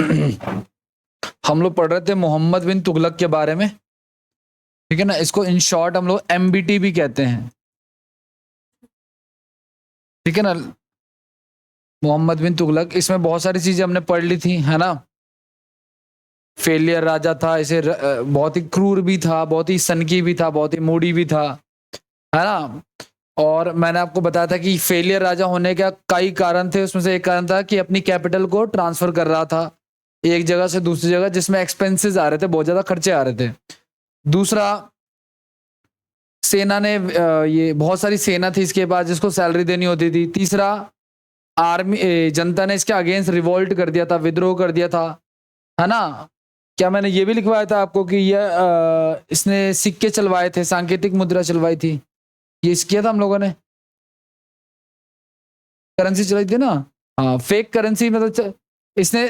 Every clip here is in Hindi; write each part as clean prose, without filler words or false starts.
हम लोग पढ़ रहे थे मोहम्मद बिन तुगलक के बारे में, ठीक है ना। इसको इन शॉर्ट हम लोग एमबीटी भी कहते हैं, ठीक है ना। मोहम्मद बिन तुगलक, इसमें बहुत सारी चीजें हमने पढ़ ली थी, है ना। फेलियर राजा था, इसे बहुत ही क्रूर भी था, बहुत ही सनकी भी था, बहुत ही मूडी भी था, है ना। और मैंने आपको बताया था कि फेलियर राजा होने का कई कारण थे, उसमें से एक कारण था कि अपनी कैपिटल को ट्रांसफर कर रहा था एक जगह से दूसरी जगह, जिसमें एक्सपेंसेस आ रहे थे, बहुत ज्यादा खर्चे आ रहे थे। दूसरा, सेना ने ये बहुत सारी सेना थी इसके पास जिसको सैलरी देनी होती थी। तीसरा, आर्मी जनता ने इसके अगेंस्ट रिवोल्ट कर दिया था, विद्रोह कर दिया था, है ना। क्या मैंने ये भी लिखवाया था आपको कि यह इसने सिक्के चलवाए थे, सांकेतिक मुद्रा चलवाई थी, ये किया था हम लोगों ने, करेंसी चलाई थी ना। हाँ, फेक करेंसी मतलब इसने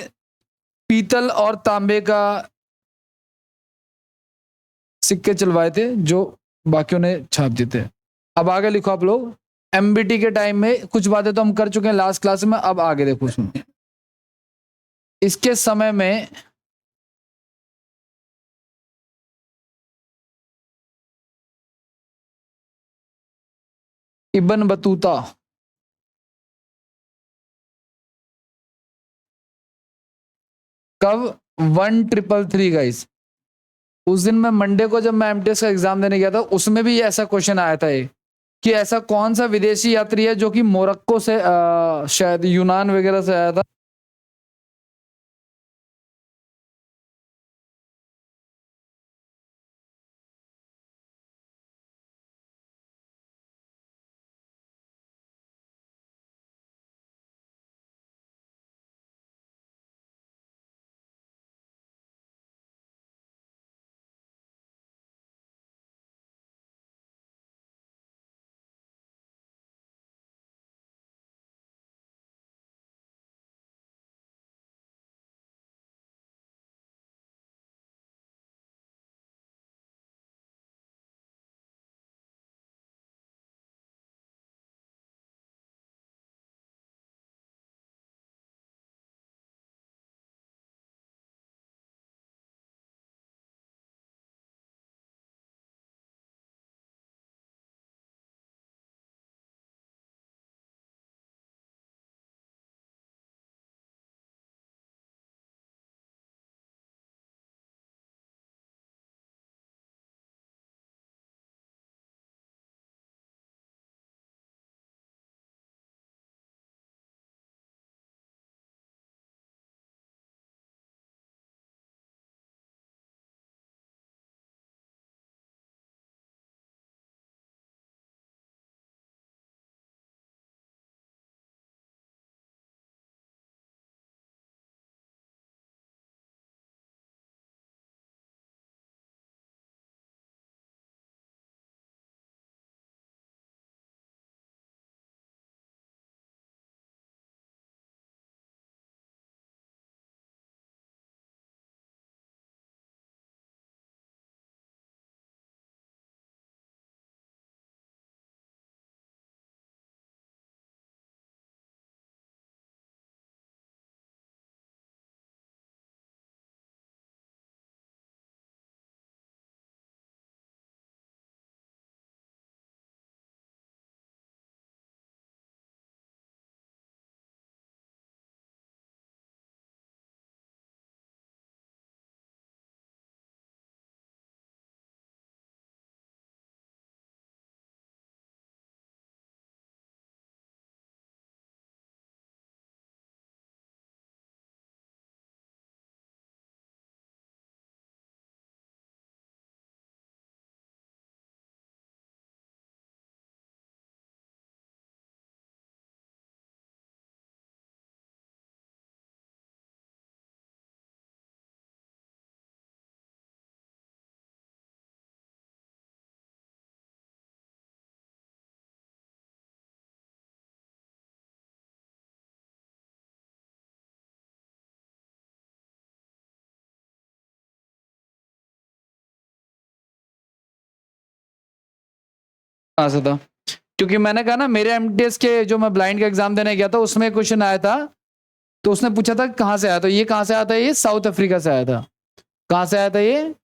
पीतल और तांबे का सिक्के चलवाए थे जो बाकियों ने छाप दिए थे। अब आगे लिखो आप लोग, एमबीटी के टाइम में कुछ बातें तो हम कर चुके हैं लास्ट क्लास में, अब आगे देखो उसमें। इसके समय में इब्न बतूता कब, 1333 गाइस। उस दिन मैं मंडे को जब मैं एमटीएस का एग्जाम देने गया था, उसमें भी ऐसा क्वेश्चन आया था कि ऐसा कौन सा विदेशी यात्री है जो कि मोरक्को से शायद यूनान वगैरह से आया था। कहाँ से था, क्योंकि मैंने कहा ना मेरे एमटीएस के जो मैं ब्लाइंड का एग्जाम देने गया था उसमें क्वेश्चन आया था तो उसने पूछा था कहाँ से आया था, ये कहाँ से आया था, ये साउथ अफ्रीका से आया था। कहाँ से आया था ये?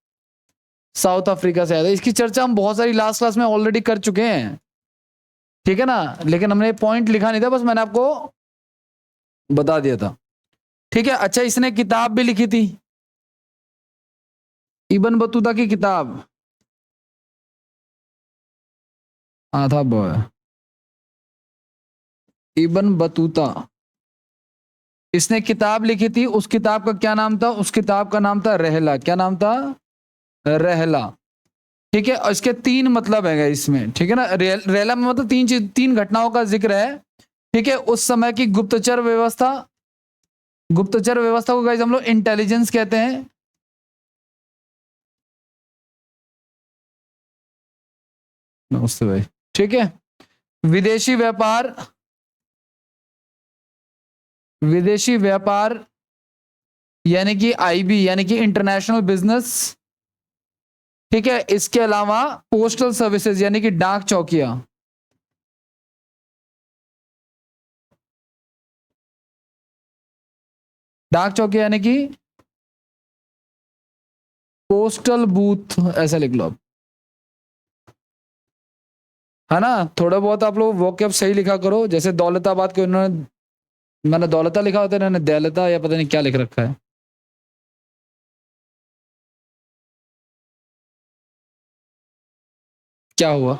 साउथ अफ्रीका से आया था। इसकी चर्चा हम बहुत सारी लास्ट क्लास में ऑलरेडी कर चुके हैं, ठीक है ना, लेकिन हमने पॉइंट लिखा नहीं था, बस मैंने आपको बता दिया था, ठीक है। अच्छा, इसने किताब भी लिखी थी, इब्न बतूता की किताब, आधा बॉय, इब्न बतूता, इसने किताब लिखी थी। उस किताब का क्या नाम था? उस किताब का नाम था रहला। क्या नाम था? रहला, ठीक है। और इसके तीन मतलब है इसमें, ठीक है ना। रहला में मतलब तीन चीज, तीन घटनाओं का जिक्र है, ठीक है। उस समय की गुप्तचर व्यवस्था, गुप्तचर व्यवस्था को गाइस हम लोग इंटेलिजेंस कहते हैं। नमस्ते भाई, ठीक है। विदेशी व्यापार, विदेशी व्यापार यानी कि आईबी, यानी कि इंटरनेशनल बिजनेस, ठीक है। इसके अलावा पोस्टल सर्विसेज यानी कि डाक चौकियां, डाक चौकी यानी कि पोस्टल बूथ, ऐसा लिख लो आप, है ना। थोड़ा बहुत आप लोग वोकैब सही लिखा करो। जैसे दौलताबाद के उन्होंने, मैंने दौलता लिखा होता है, इन्होंने दौलता या पता नहीं क्या लिख रखा है। क्या हुआ?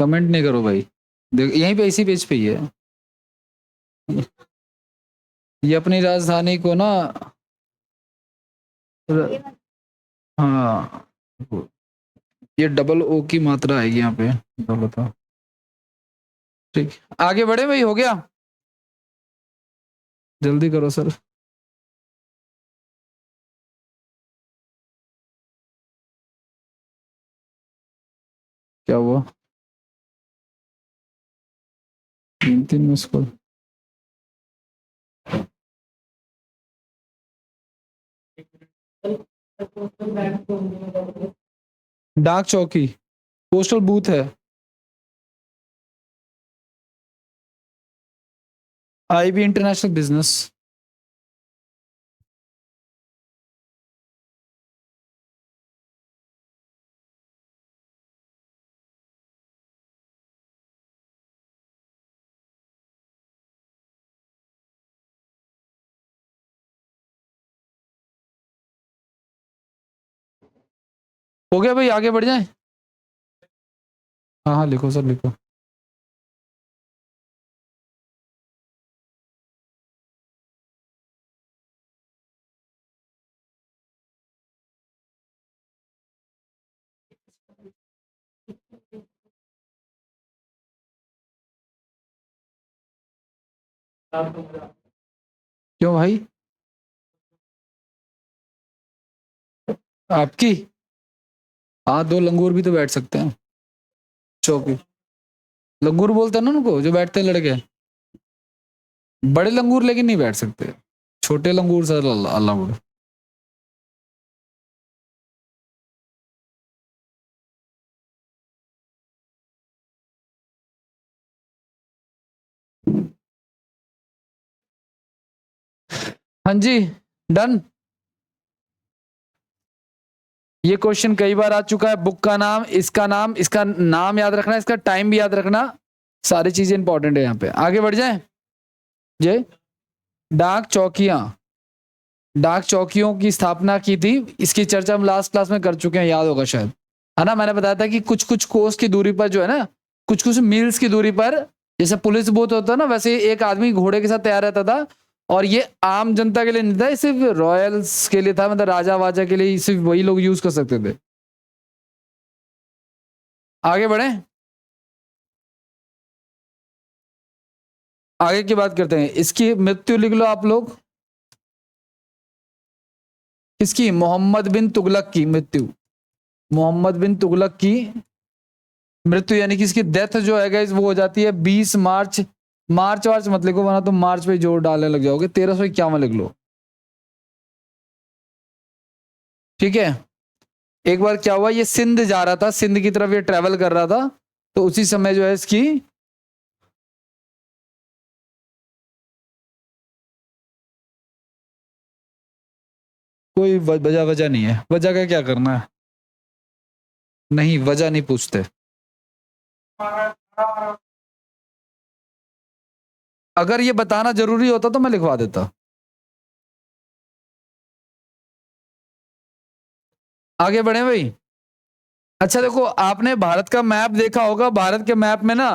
कमेंट नहीं करो भाई, देख यहीं पे इसी पेज पे ही है। ये अपनी राजधानी को ना, हाँ, ये डबल ओ की मात्रा आएगी यहाँ पे, दौलता, ठीक। आगे बढ़े भाई, हो गया, जल्दी करो सर। क्या हुआ? 3 मिस कॉल। डाक चौकी, पोस्टल बूथ है, आईबी इंटरनेशनल बिजनेस। हो गया भाई, आगे बढ़ जाए। हाँ हाँ, लिखो सर, लिखो। क्यों भाई? आपकी? हाँ, दो लंगूर भी तो बैठ सकते हैं चौकी। लंगूर बोलते हैं ना उनको जो बैठते हैं लड़के, बड़े लंगूर लेकिन नहीं बैठ सकते, छोटे लंगूर सर अलाउड। हाँ जी, डन। ये क्वेश्चन कई बार आ चुका है। बुक का नाम, इसका नाम याद रखना, इसका टाइम भी याद रखना, सारी चीजें इंपॉर्टेंट है यहाँ पे। आगे बढ़ जाए। जय, डाक चौकियां, डाक चौकियों की स्थापना की थी, इसकी चर्चा हम लास्ट क्लास में कर चुके हैं, याद होगा शायद, है ना। मैंने बताया था कि कुछ कुछ कोस की दूरी पर जो है ना, कुछ कुछ मील्स की दूरी पर, जैसे पुलिस बूथ होता है ना, वैसे एक आदमी घोड़े के साथ तैयार रहता था। और ये आम जनता के लिए नहीं था, ये सिर्फ रॉयल्स के लिए था, मतलब राजा वाजा के लिए सिर्फ वही लोग यूज कर सकते थे। आगे बढ़े, आगे की बात करते हैं। इसकी मृत्यु लिख लो आप लोग, किसकी? मोहम्मद बिन तुगलक की मृत्यु, मोहम्मद बिन तुगलक की मृत्यु, यानी कि इसकी डेथ जो है गाइस वो हो जाती है 20 मार्च, मार्च वार्च मत लिखो वरना तुम मार्च पे जोर डालने लग जाओगे, 1351 लिख लो, ठीक है। एक बार क्या हुआ, ये सिंध जा रहा था, सिंध की तरफ ये ट्रेवल कर रहा था, तो उसी समय जो है इसकी कोई वजह वजह नहीं है, वजह का क्या करना है, नहीं वजह नहीं पूछते। अगर ये बताना जरूरी होता तो मैं लिखवा देता। आगे बढ़े भाई। अच्छा देखो, आपने भारत का मैप देखा होगा, भारत के मैप में ना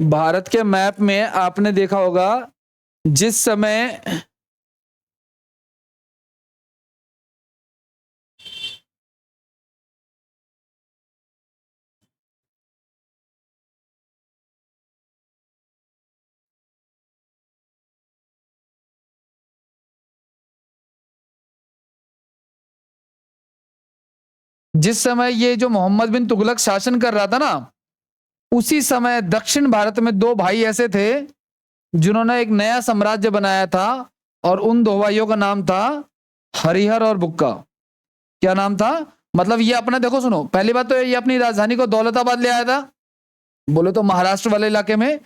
भारत के मैप में आपने देखा होगा जिस समय ये जो मोहम्मद बिन तुगलक शासन कर रहा था ना, उसी समय दक्षिण भारत में दो भाई ऐसे थे जिन्होंने एक नया साम्राज्य बनाया था, और उन दो भाइयों का नाम था हरिहर और बुक्का। क्या नाम था? मतलब ये अपना देखो सुनो, पहली बात तो ये अपनी राजधानी को दौलताबाद ले आया था, बोले तो महाराष्ट्र वाले इलाके में।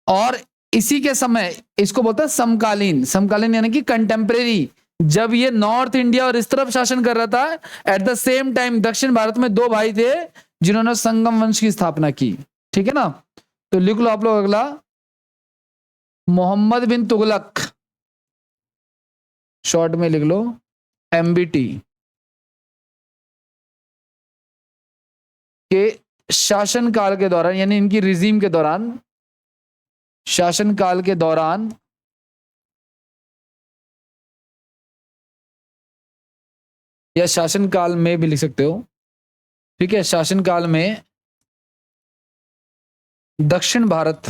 और इसी के समय इसको बोलते हैं समकालीन, समकालीन यानी कि कंटेम्परेरी, जब ये नॉर्थ इंडिया और इस तरफ शासन कर रहा था, एट द सेम टाइम दक्षिण भारत में दो भाई थे जिन्होंने संगम वंश की स्थापना की। ठीक है ना? तो लिख लो आप लोग अगला, मोहम्मद बिन तुगलक, शॉर्ट में लिख लो एमबीटी, के शासनकाल के दौरान, यानी इनकी रिजीम के दौरान, शासनकाल के दौरान या शासनकाल में भी लिख सकते हो, ठीक है, शासनकाल में दक्षिण भारत,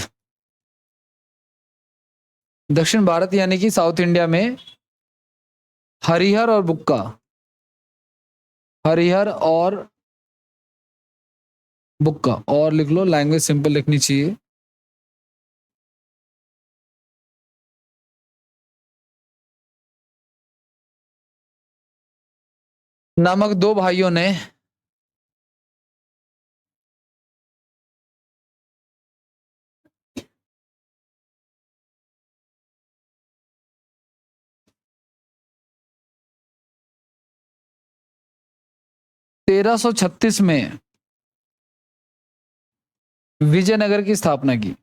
दक्षिण भारत यानी कि साउथ इंडिया में हरिहर और बुक्का, हरिहर और बुक्का, और लिख लो, लैंग्वेज सिंपल लिखनी चाहिए, नामक दो भाइयों ने 1336 में विजयनगर की स्थापना की।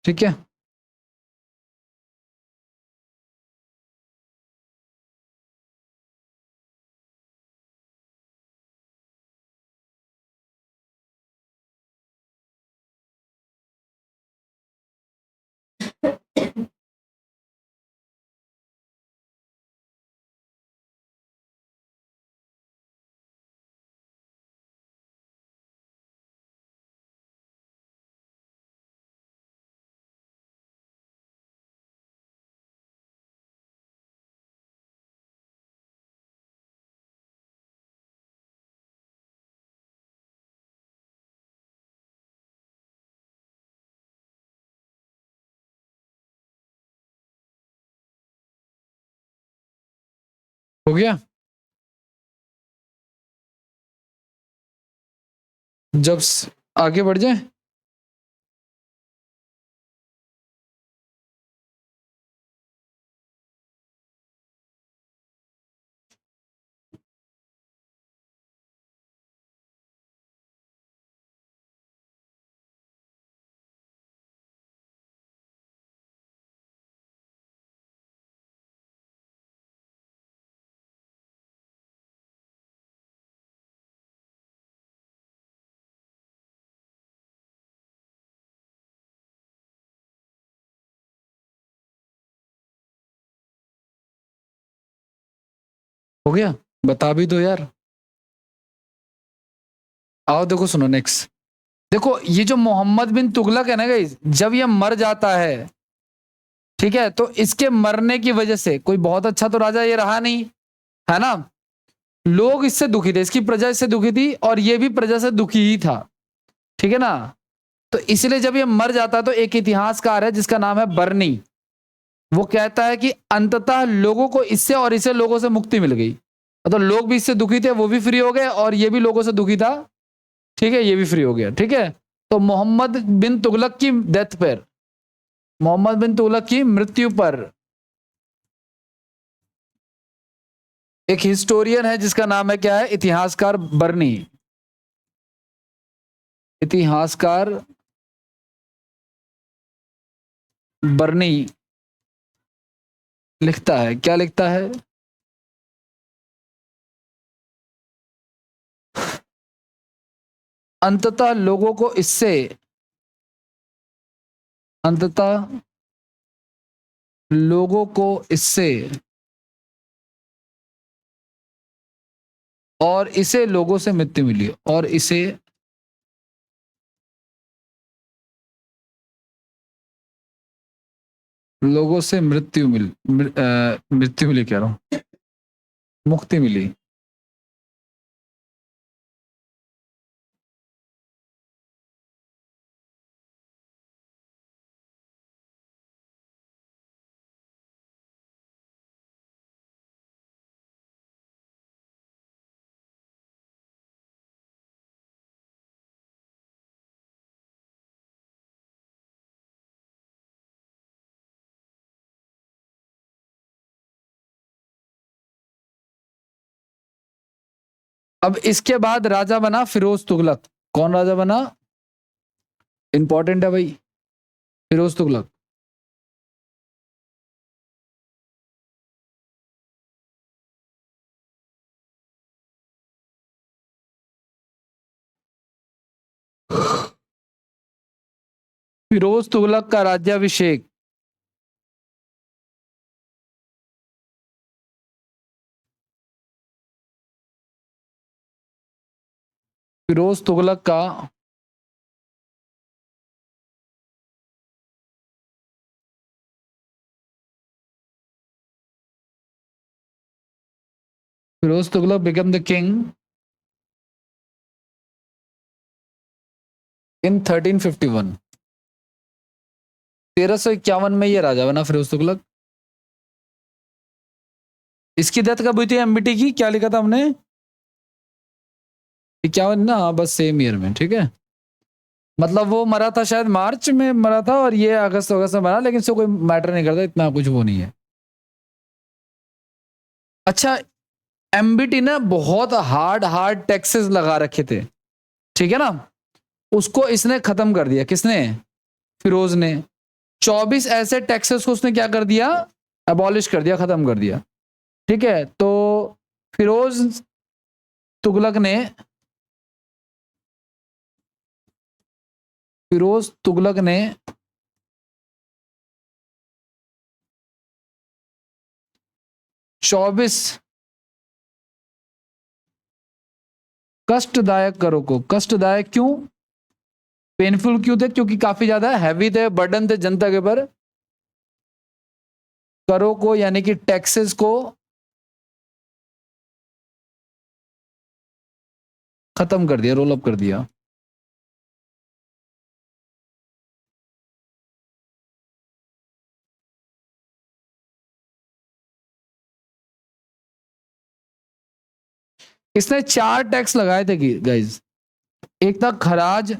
ठीक है, हो गया। जब आगे बढ़ जाए, हो गया, बता भी दो यार। आओ देखो, सुनो नेक्स्ट। देखो ये जो मोहम्मद बिन तुगलक है ना गाइस, जब ये मर जाता है, ठीक है, तो इसके मरने की वजह से कोई बहुत अच्छा तो राजा ये रहा नहीं, है ना? लोग इससे दुखी थे, इसकी प्रजा इससे दुखी थी, और ये भी प्रजा से दुखी ही था। ठीक है ना? तो इसलिए जब ये मर जाता है तो एक इतिहासकार है जिसका नाम है बर्नी, वो कहता है कि अंततः लोगों को इससे और इससे लोगों से मुक्ति मिल गई, मतलब लोग भी इससे दुखी थे, वो भी फ्री हो गए, और ये भी लोगों से दुखी था, ठीक है, ये भी फ्री हो गया, ठीक है। तो मोहम्मद बिन तुगलक की डेथ पर, मोहम्मद बिन तुगलक की मृत्यु पर एक हिस्टोरियन है जिसका नाम है क्या है, इतिहासकार बर्नी, इतिहासकार बर्नी लिखता है, क्या लिखता है, अंततः लोगों को इससे, अंततः लोगों को इससे और इसे लोगों से मृत्यु मिली, और इसे लोगों से मृत्यु मिली कह रहा हूं, मुक्ति मिली। अब इसके बाद राजा बना फिरोज तुगलक। कौन राजा बना, इंपॉर्टेंट है भाई, फिरोज तुगलक। फिरोज तुगलक का राज्याभिषेक फिरोज तुगलक का Firoz Tughlaq became the king in 1351। 1351 में ये राजा बना फिरोज तुगलक। इसकी डेथ कब हुई थी एमबीटी की, क्या लिखा था हमने, 51 ना, हाँ, बस सेम ईयर में, ठीक है। मतलब वो मरा था शायद मार्च में मरा था, और ये अगस्त अगस्त में मरा, लेकिन इससे कोई मैटर नहीं करता, इतना कुछ वो नहीं है। अच्छा, एमबीटी ने बहुत हार्ड हार्ड टैक्सेस लगा रखे थे, ठीक है ना, उसको इसने खत्म कर दिया, किसने, फिरोज ने। 24 ऐसे टैक्सेस को उसने क्या कर दिया, अबॉलिश कर दिया, खत्म कर दिया, ठीक है। तो फिरोज तुगलक ने, फिरोज तुगलक ने 24 कष्टदायक करों को, कष्टदायक क्यों, पेनफुल क्यों थे, क्योंकि काफी ज्यादा हैवी थे, बर्डन थे जनता के ऊपर, करों को यानी कि टैक्सेस को खत्म कर दिया, रोल अप कर दिया। इसने 4 टैक्स लगाए थे गाइज। एक था खराज,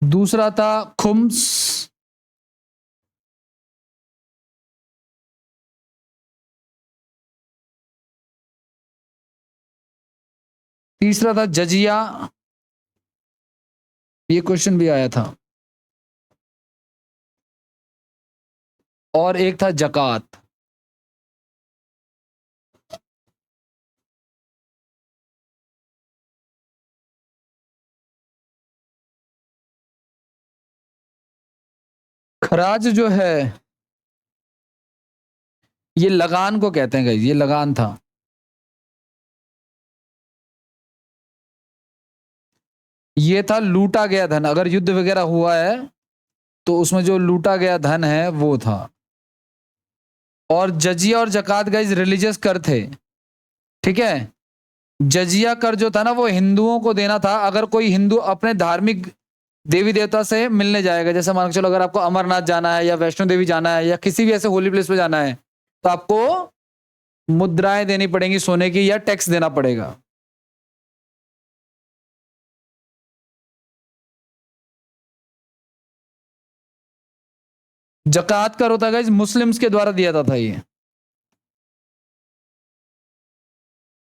दूसरा था खुम्स, तीसरा था जजिया, ये क्वेश्चन भी आया था, और एक था जकात। खराज जो है ये लगान को कहते हैं गाइस, ये लगान था। ये था लूटा गया धन, अगर युद्ध वगैरह हुआ है तो उसमें जो लूटा गया धन है वो था। और जजिया और जकात गाइस रिलीजियस कर थे, ठीक है। जजिया कर जो था ना वो हिंदुओं को देना था। अगर कोई हिंदू अपने धार्मिक देवी देवता से मिलने जाएगा, जैसे मान के चलो अगर आपको अमरनाथ जाना है या वैष्णो देवी जाना है या किसी भी ऐसे होली प्लेस पे जाना है, तो आपको मुद्राएं देनी पड़ेंगी सोने की या टैक्स देना पड़ेगा। जकात कर होता है मुस्लिम्स के द्वारा दिया जाता था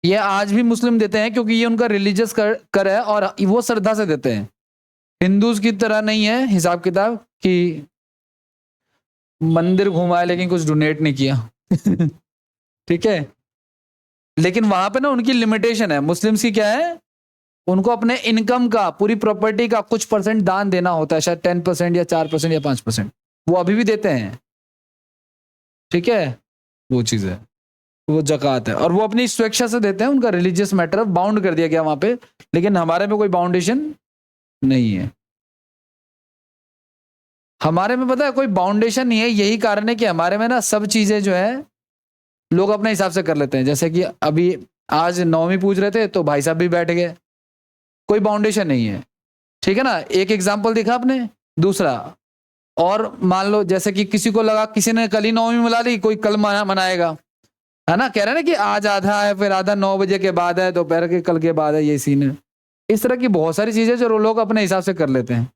ये आज भी मुस्लिम देते हैं क्योंकि ये उनका रिलीजियस कर है और वो श्रद्धा से देते हैं। हिंदूज की तरह नहीं है हिसाब किताब कि मंदिर घुमाए लेकिन कुछ डोनेट नहीं किया। ठीक है, लेकिन वहां पे ना उनकी लिमिटेशन है। मुस्लिम्स की क्या है, उनको अपने इनकम का, पूरी प्रॉपर्टी का कुछ परसेंट दान देना होता है, शायद 10% या 4% या 5%। वो अभी भी देते हैं। ठीक है, वो चीज है, वो जकात है और वो अपनी स्वेच्छा से देते हैं। उनका रिलीजियस मैटर बाउंड कर दिया गया वहां पे, लेकिन हमारे में कोई बाउंडेशन नहीं है। हमारे में पता है कोई बाउंडेशन नहीं है। यही कारण है कि हमारे में ना सब चीजें जो है लोग अपने हिसाब से कर लेते हैं। जैसे कि अभी आज नवमी पूज रहे थे तो भाई साहब भी बैठ गए, कोई बाउंडेशन नहीं है। ठीक है ना, एक एग्जाम्पल दिखा आपने। दूसरा, और मान लो जैसे कि किसी को लगा किसी ने कल ही नवमी मिला ली, कोई कल मनाएगा, है ना, कह रहे हैं ना कि आज आधा है फिर आधा 9 बजे के बाद है, दोपहर के कल के बाद है, ये सीन है। इस तरह की बहुत सारी चीजें जो लोग अपने हिसाब से कर लेते हैं।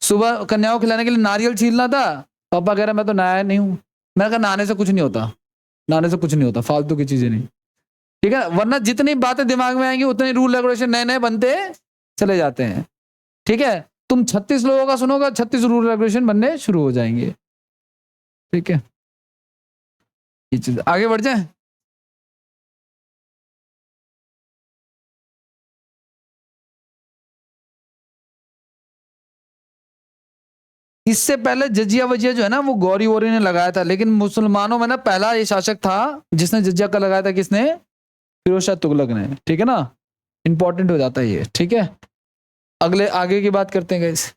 सुबह कन्याओं को खिलाने के लिए नारियल छीलना था, पापा कह रहे मैं तो नहाया नहीं हूं। मैंने कहा नहाने से कुछ नहीं होता, नहाने से कुछ नहीं होता, फालतू की चीजें नहीं। ठीक है, वरना जितनी बातें दिमाग में आएंगी उतने रूल रेगुलेशन नए नए बनते चले जाते हैं। ठीक है, तुम 36 लोगों का सुनोगे, 36 रूल रेगुलेशन बनने शुरू हो जाएंगे। ठीक है, ये चीज आगे बढ़ जाए। इससे पहले जजिया वजिया जो है ना वो गौरी वोरी ने लगाया था, लेकिन मुसलमानों में ना पहला ये शासक था जिसने जजिया का लगाया था, किसने, फिरोज शाह तुगलक ने। ठीक है ना, इंपॉर्टेंट हो जाता है ये। ठीक है, अगले आगे की बात करते हैं गाइस।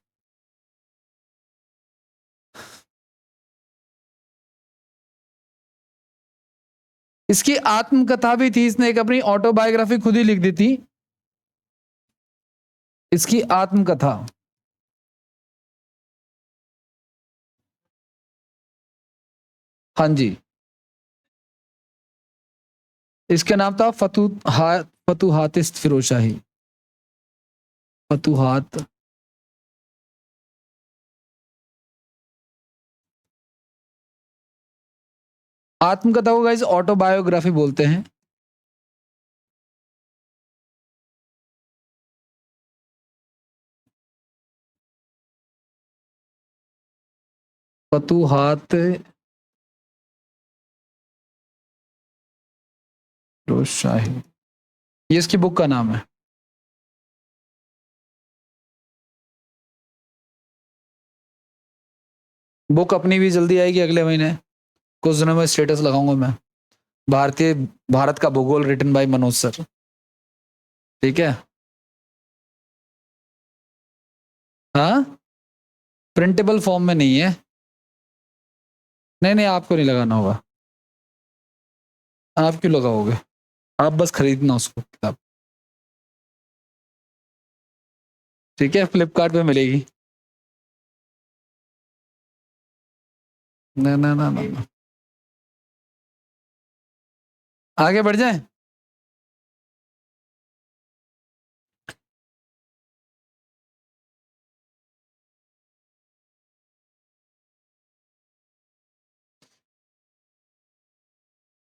इसकी आत्मकथा भी थी, इसने एक अपनी ऑटोबायोग्राफी खुद ही लिख दी थी। इसकी आत्मकथा, हाँ जी, इसके नाम था फतुहात फिरोज शाही। फतुहात, आत्मकथा को गाइस ऑटोबायोग्राफी बोलते हैं। फतुहात फिरोज शाही, ये इसकी बुक का नाम है। बुक अपनी भी जल्दी आएगी अगले महीने, कुछ दिनों में स्टेटस लगाऊंगा मैं। भारतीय भारत का भूगोल रिटन बाय मनोज सर। ठीक है, हाँ, प्रिंटेबल फॉर्म में नहीं है। नहीं नहीं, आपको नहीं लगाना होगा। आप क्यों लगाओगे, आप बस खरीदना उसको किताब। ठीक है, फ्लिपकार्ट पे मिलेगी। ना ना ना ना, आगे बढ़ जाए।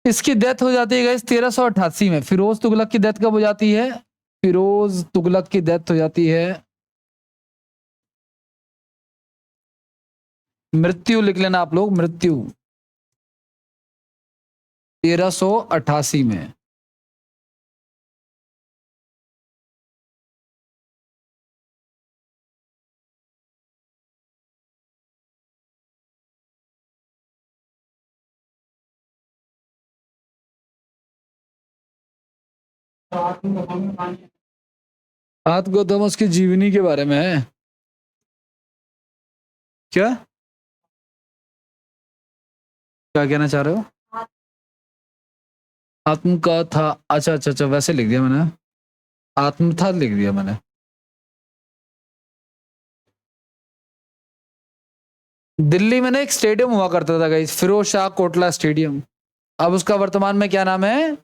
इसकी डेथ हो जाती है 1388 में। फिरोज तुगलक की डेथ कब हो जाती है, फिरोज तुगलक की डेथ हो जाती है, मृत्यु लिख लेना आप लोग, मृत्यु 1388 में। बात गौतम उसकी जीवनी के बारे में है क्या, क्या कहना चाह रहे हो। आत्म का था, अच्छा अच्छा अच्छा, वैसे लिख दिया मैंने। आत्मथा लिख दिया मैंने। दिल्ली में ना एक स्टेडियम हुआ करता था गाइस, फिरोज शाह कोटला स्टेडियम। अब उसका वर्तमान में क्या नाम है?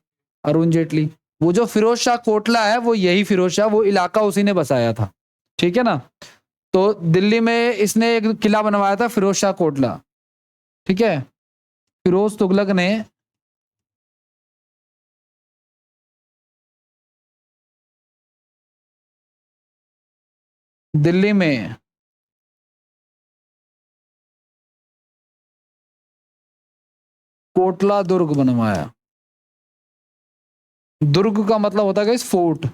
अरुण जेटली। वो जो फिरोज शाह कोटला है, वो यही फिरोज शाह, वो इलाका उसी ने बसाया था, ठीक है ना। तो दिल्ली में इसने एक किला बनवाया था, फिरोज शाह कोटला, ठीक है। फिरोज तुगलक ने दिल्ली में कोटला दुर्ग बनवाया। दुर्ग का मतलब होता है इस फोर्ट।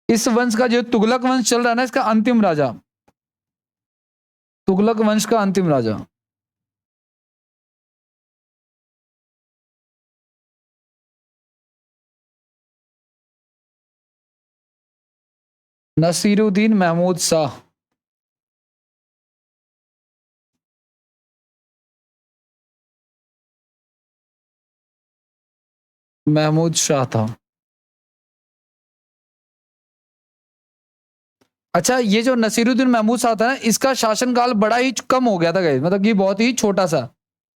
इस वंश का जो तुगलक वंश चल रहा है ना, इसका अंतिम राजा, तुगलक वंश का अंतिम राजा नसीरुद्दीन महमूद शाह। महमूद शाह था। अच्छा, ये जो नसीरुद्दीन महमूद शाह था ना, इसका शासनकाल बड़ा ही कम हो गया था गाइस, मतलब कि बहुत ही छोटा सा।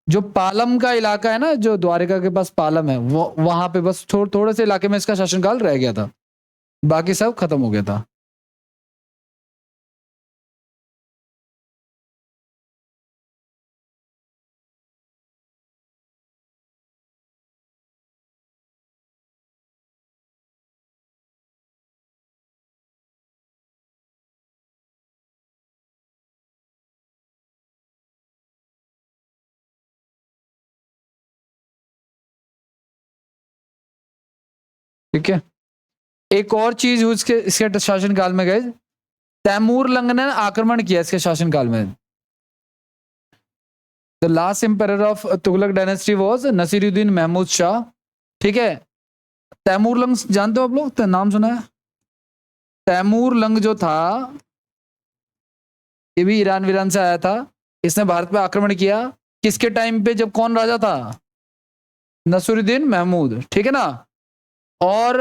जो पालम का इलाका है ना, जो द्वारिका के पास पालम है, वो वहां पे बस थोड़े से इलाके में इसका शासनकाल रह गया था, बाकी सब खत्म हो गया था। ठीक है, एक और चीज उसके इसके शासनकाल में गए, तैमूर लंग ने आक्रमण किया इसके शासनकाल में। The last empire of Tughlaq dynasty was Nasiruddin Mahmud Shah, ठीक है। तैमूर लंग जानते हो आप लोग, नाम सुना है? तैमूर लंग जो था, ये भी ईरान वीरान से आया था। इसने भारत पे आक्रमण किया, किसके टाइम पे, जब कौन राजा था? नसीरुद्दीन महमूद, ठीक है ना। और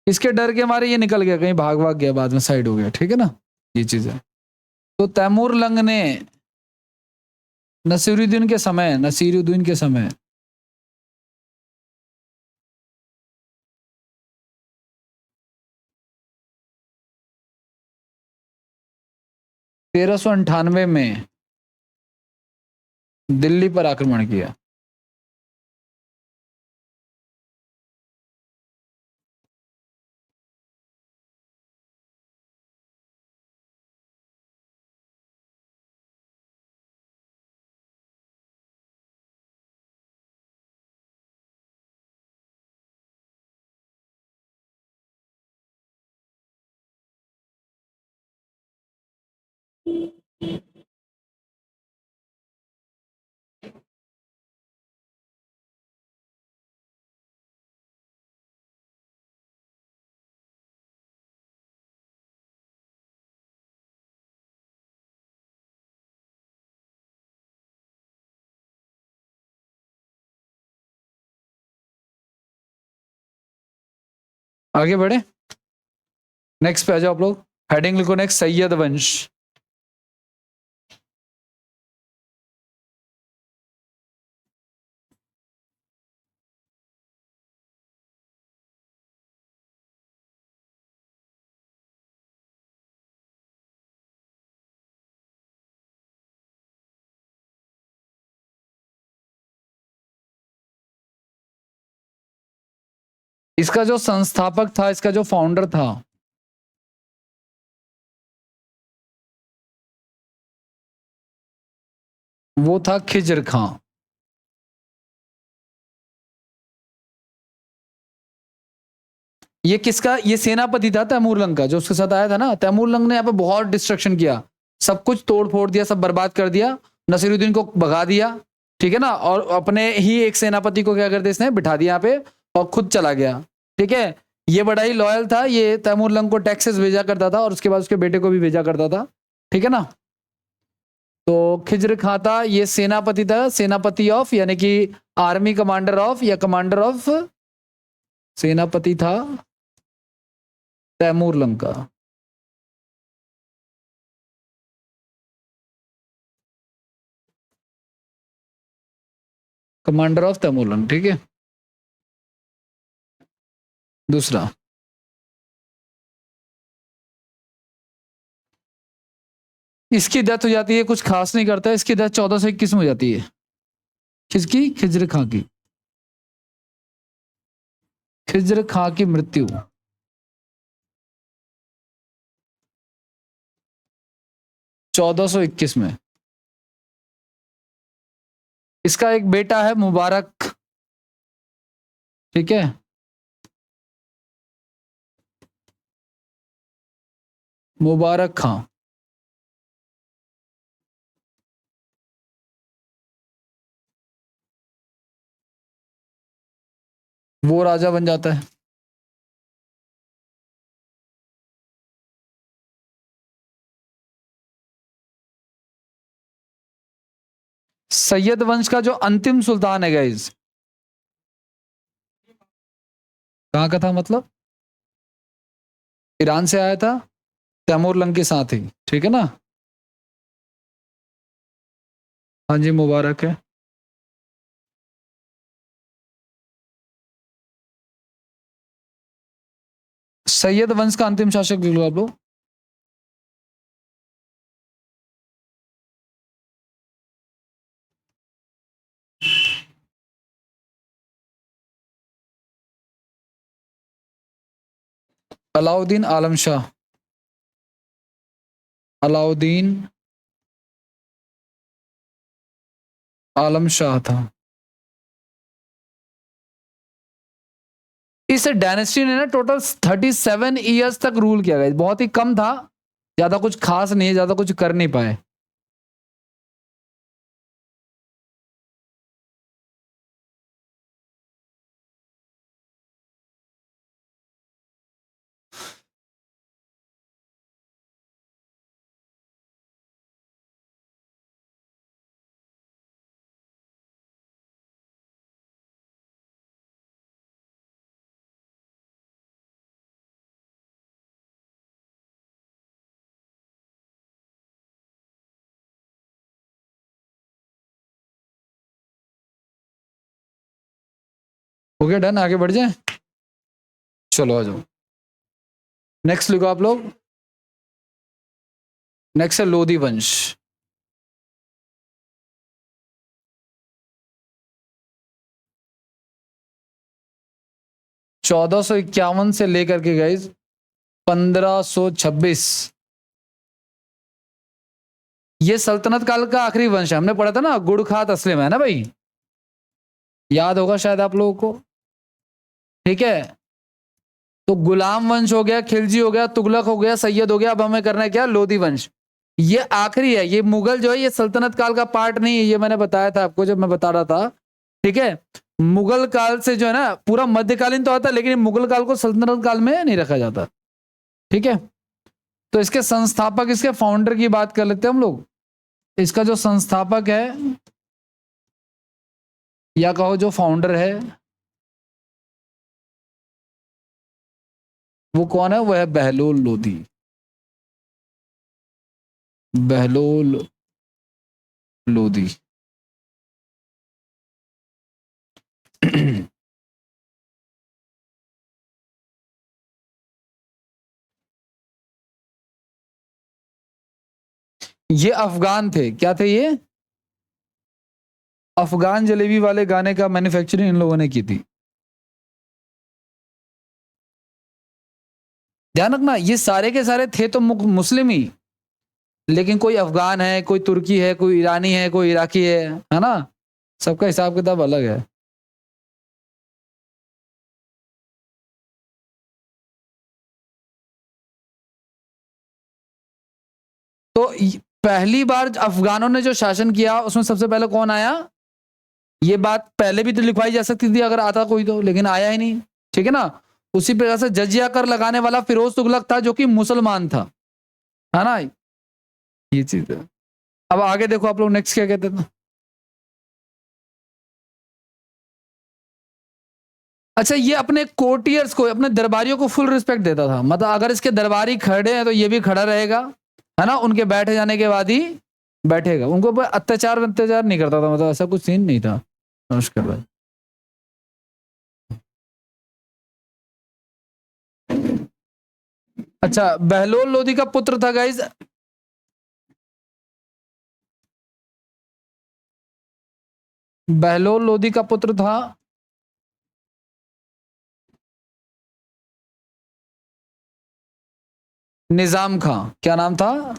इसके डर के मारे ये निकल गया, कहीं भाग भाग गया, बाद में साइड हो गया, ठीक है ना। ये चीज है। तो तैमूर लंग ने नसीरुद्दीन के समय 1398 में दिल्ली पर आक्रमण किया। आगे बढ़े, नेक्स्ट पे आ जाओ आप लोग। हेडिंग लिखो नेक्स्ट, सैयद वंश। इसका जो संस्थापक था, इसका जो फाउंडर था, वो था खिजर खां। ये किसका, ये सेनापति था तैमूर लंग का, जो उसके साथ आया था ना। तैमूर लंग ने यहाँ पे बहुत डिस्ट्रक्शन किया, सब कुछ तोड़ फोड़ दिया, सब बर्बाद कर दिया, नसीरुद्दीन को भगा दिया, ठीक है ना, और अपने ही एक सेनापति को क्या कर दिया इसने, बिठा दिया यहाँ पे और खुद चला गया। ठीक है, ये बड़ा ही लॉयल था, ये तैमूर लंग को टैक्सेस भेजा करता था और उसके बाद उसके बेटे को भी भेजा करता था। ठीक है ना, तो खिज्र खां था, ये सेनापति था, सेनापति ऑफ यानी कि आर्मी कमांडर ऑफ या कमांडर ऑफ, सेनापति था तैमूर लंग का। Commander of Timur Lang. ठीक है, दूसरा इसकी डेथ हो जाती है, कुछ खास नहीं करता है, इसकी डेथ 1421 में हो जाती है। किसकी? खिज्र खां की। खिज्र खां की मृत्यु 1421 में। इसका एक बेटा है मुबारक। ठीक है, मुबारक खां। वो राजा बन जाता है। सैयद वंश का जो अंतिम सुल्तान है गाइस, कहां का था मतलब? ईरान से आया था, तैमूर लंग के साथ ही। ठीक है ना, हाँ जी, मुबारक है। सैयद वंश का अंतिम शासक लिख लो आप लोग। अलाउद्दीन आलम शाह। अलाउद्दीन आलम शाह था। इस डायनेस्टी ने ना टोटल 37 ईयर्स तक रूल किया गया, बहुत ही कम था, ज्यादा कुछ खास नहीं है, ज्यादा कुछ कर नहीं पाए। ओके डन, आगे बढ़ जाए। चलो आ जाओ, नेक्स्ट लिखो आप लोग। नेक्स्ट है लोधी वंश। 1451 से लेकर के गाइज 1526, ये सल्तनत काल का आखिरी वंश है। हमने पढ़ा था ना गुड़खा तस्लिम, है ना भाई, याद होगा शायद आप लोगों को। ठीक है, तो गुलाम वंश हो गया, खिलजी हो गया, तुगलक हो गया, सैयद हो गया, अब हमें करना है क्या? लोधी वंश। ये आखिरी है, ये मुगल जो है ये सल्तनत काल का पार्ट नहीं है, ये मैंने बताया था आपको जब मैं बता रहा था। ठीक है, मुगल काल से जो है ना पूरा मध्यकालीन तो आता है, लेकिन मुगल काल को सल्तनत काल में नहीं रखा जाता। ठीक है, तो इसके संस्थापक, इसके फाउंडर की बात कर लेते हैं हम लोग। इसका जो संस्थापक है या कहो जो फाउंडर है, वो कौन है? वो है बहलोल लोधी। बहलोल लोधी। ये अफगान थे, क्या थे ये? अफगान जलेबी वाले गाने का मैन्युफैक्चरिंग इन लोगों ने की थी। ध्यान रखना, ये सारे के सारे थे तो मुस्लिम ही, लेकिन कोई अफगान है, कोई तुर्की है, कोई ईरानी है, कोई इराकी है ना, सबका हिसाब किताब अलग है। तो पहली बार अफगानों ने जो शासन किया उसमें सबसे पहले कौन आया? ये बात पहले भी तो लिखवाई जा सकती थी अगर आता कोई तो, लेकिन आया ही नहीं। ठीक है ना। उसी प्रकार से जजिया कर लगाने वाला फिरोज तुगलक था, जो कि मुसलमान था, है ना। ये चीज है। अब आगे देखो आप लोग, नेक्स्ट क्या कहते थे। अच्छा, ये अपने कोर्टियर्स को, अपने दरबारियों को फुल रिस्पेक्ट देता था। मतलब अगर इसके दरबारी खड़े हैं तो ये भी खड़ा रहेगा, है ना। उनके बैठ जाने के बाद ही बैठेगा। उनको अत्याचार अत्याचार नहीं करता था, मतलब ऐसा कुछ सीन नहीं था। नमस्कार भाई। अच्छा, बहलोल लोधी का पुत्र था गाइज। बहलोल लोधी का पुत्र था निजाम खां। क्या नाम था?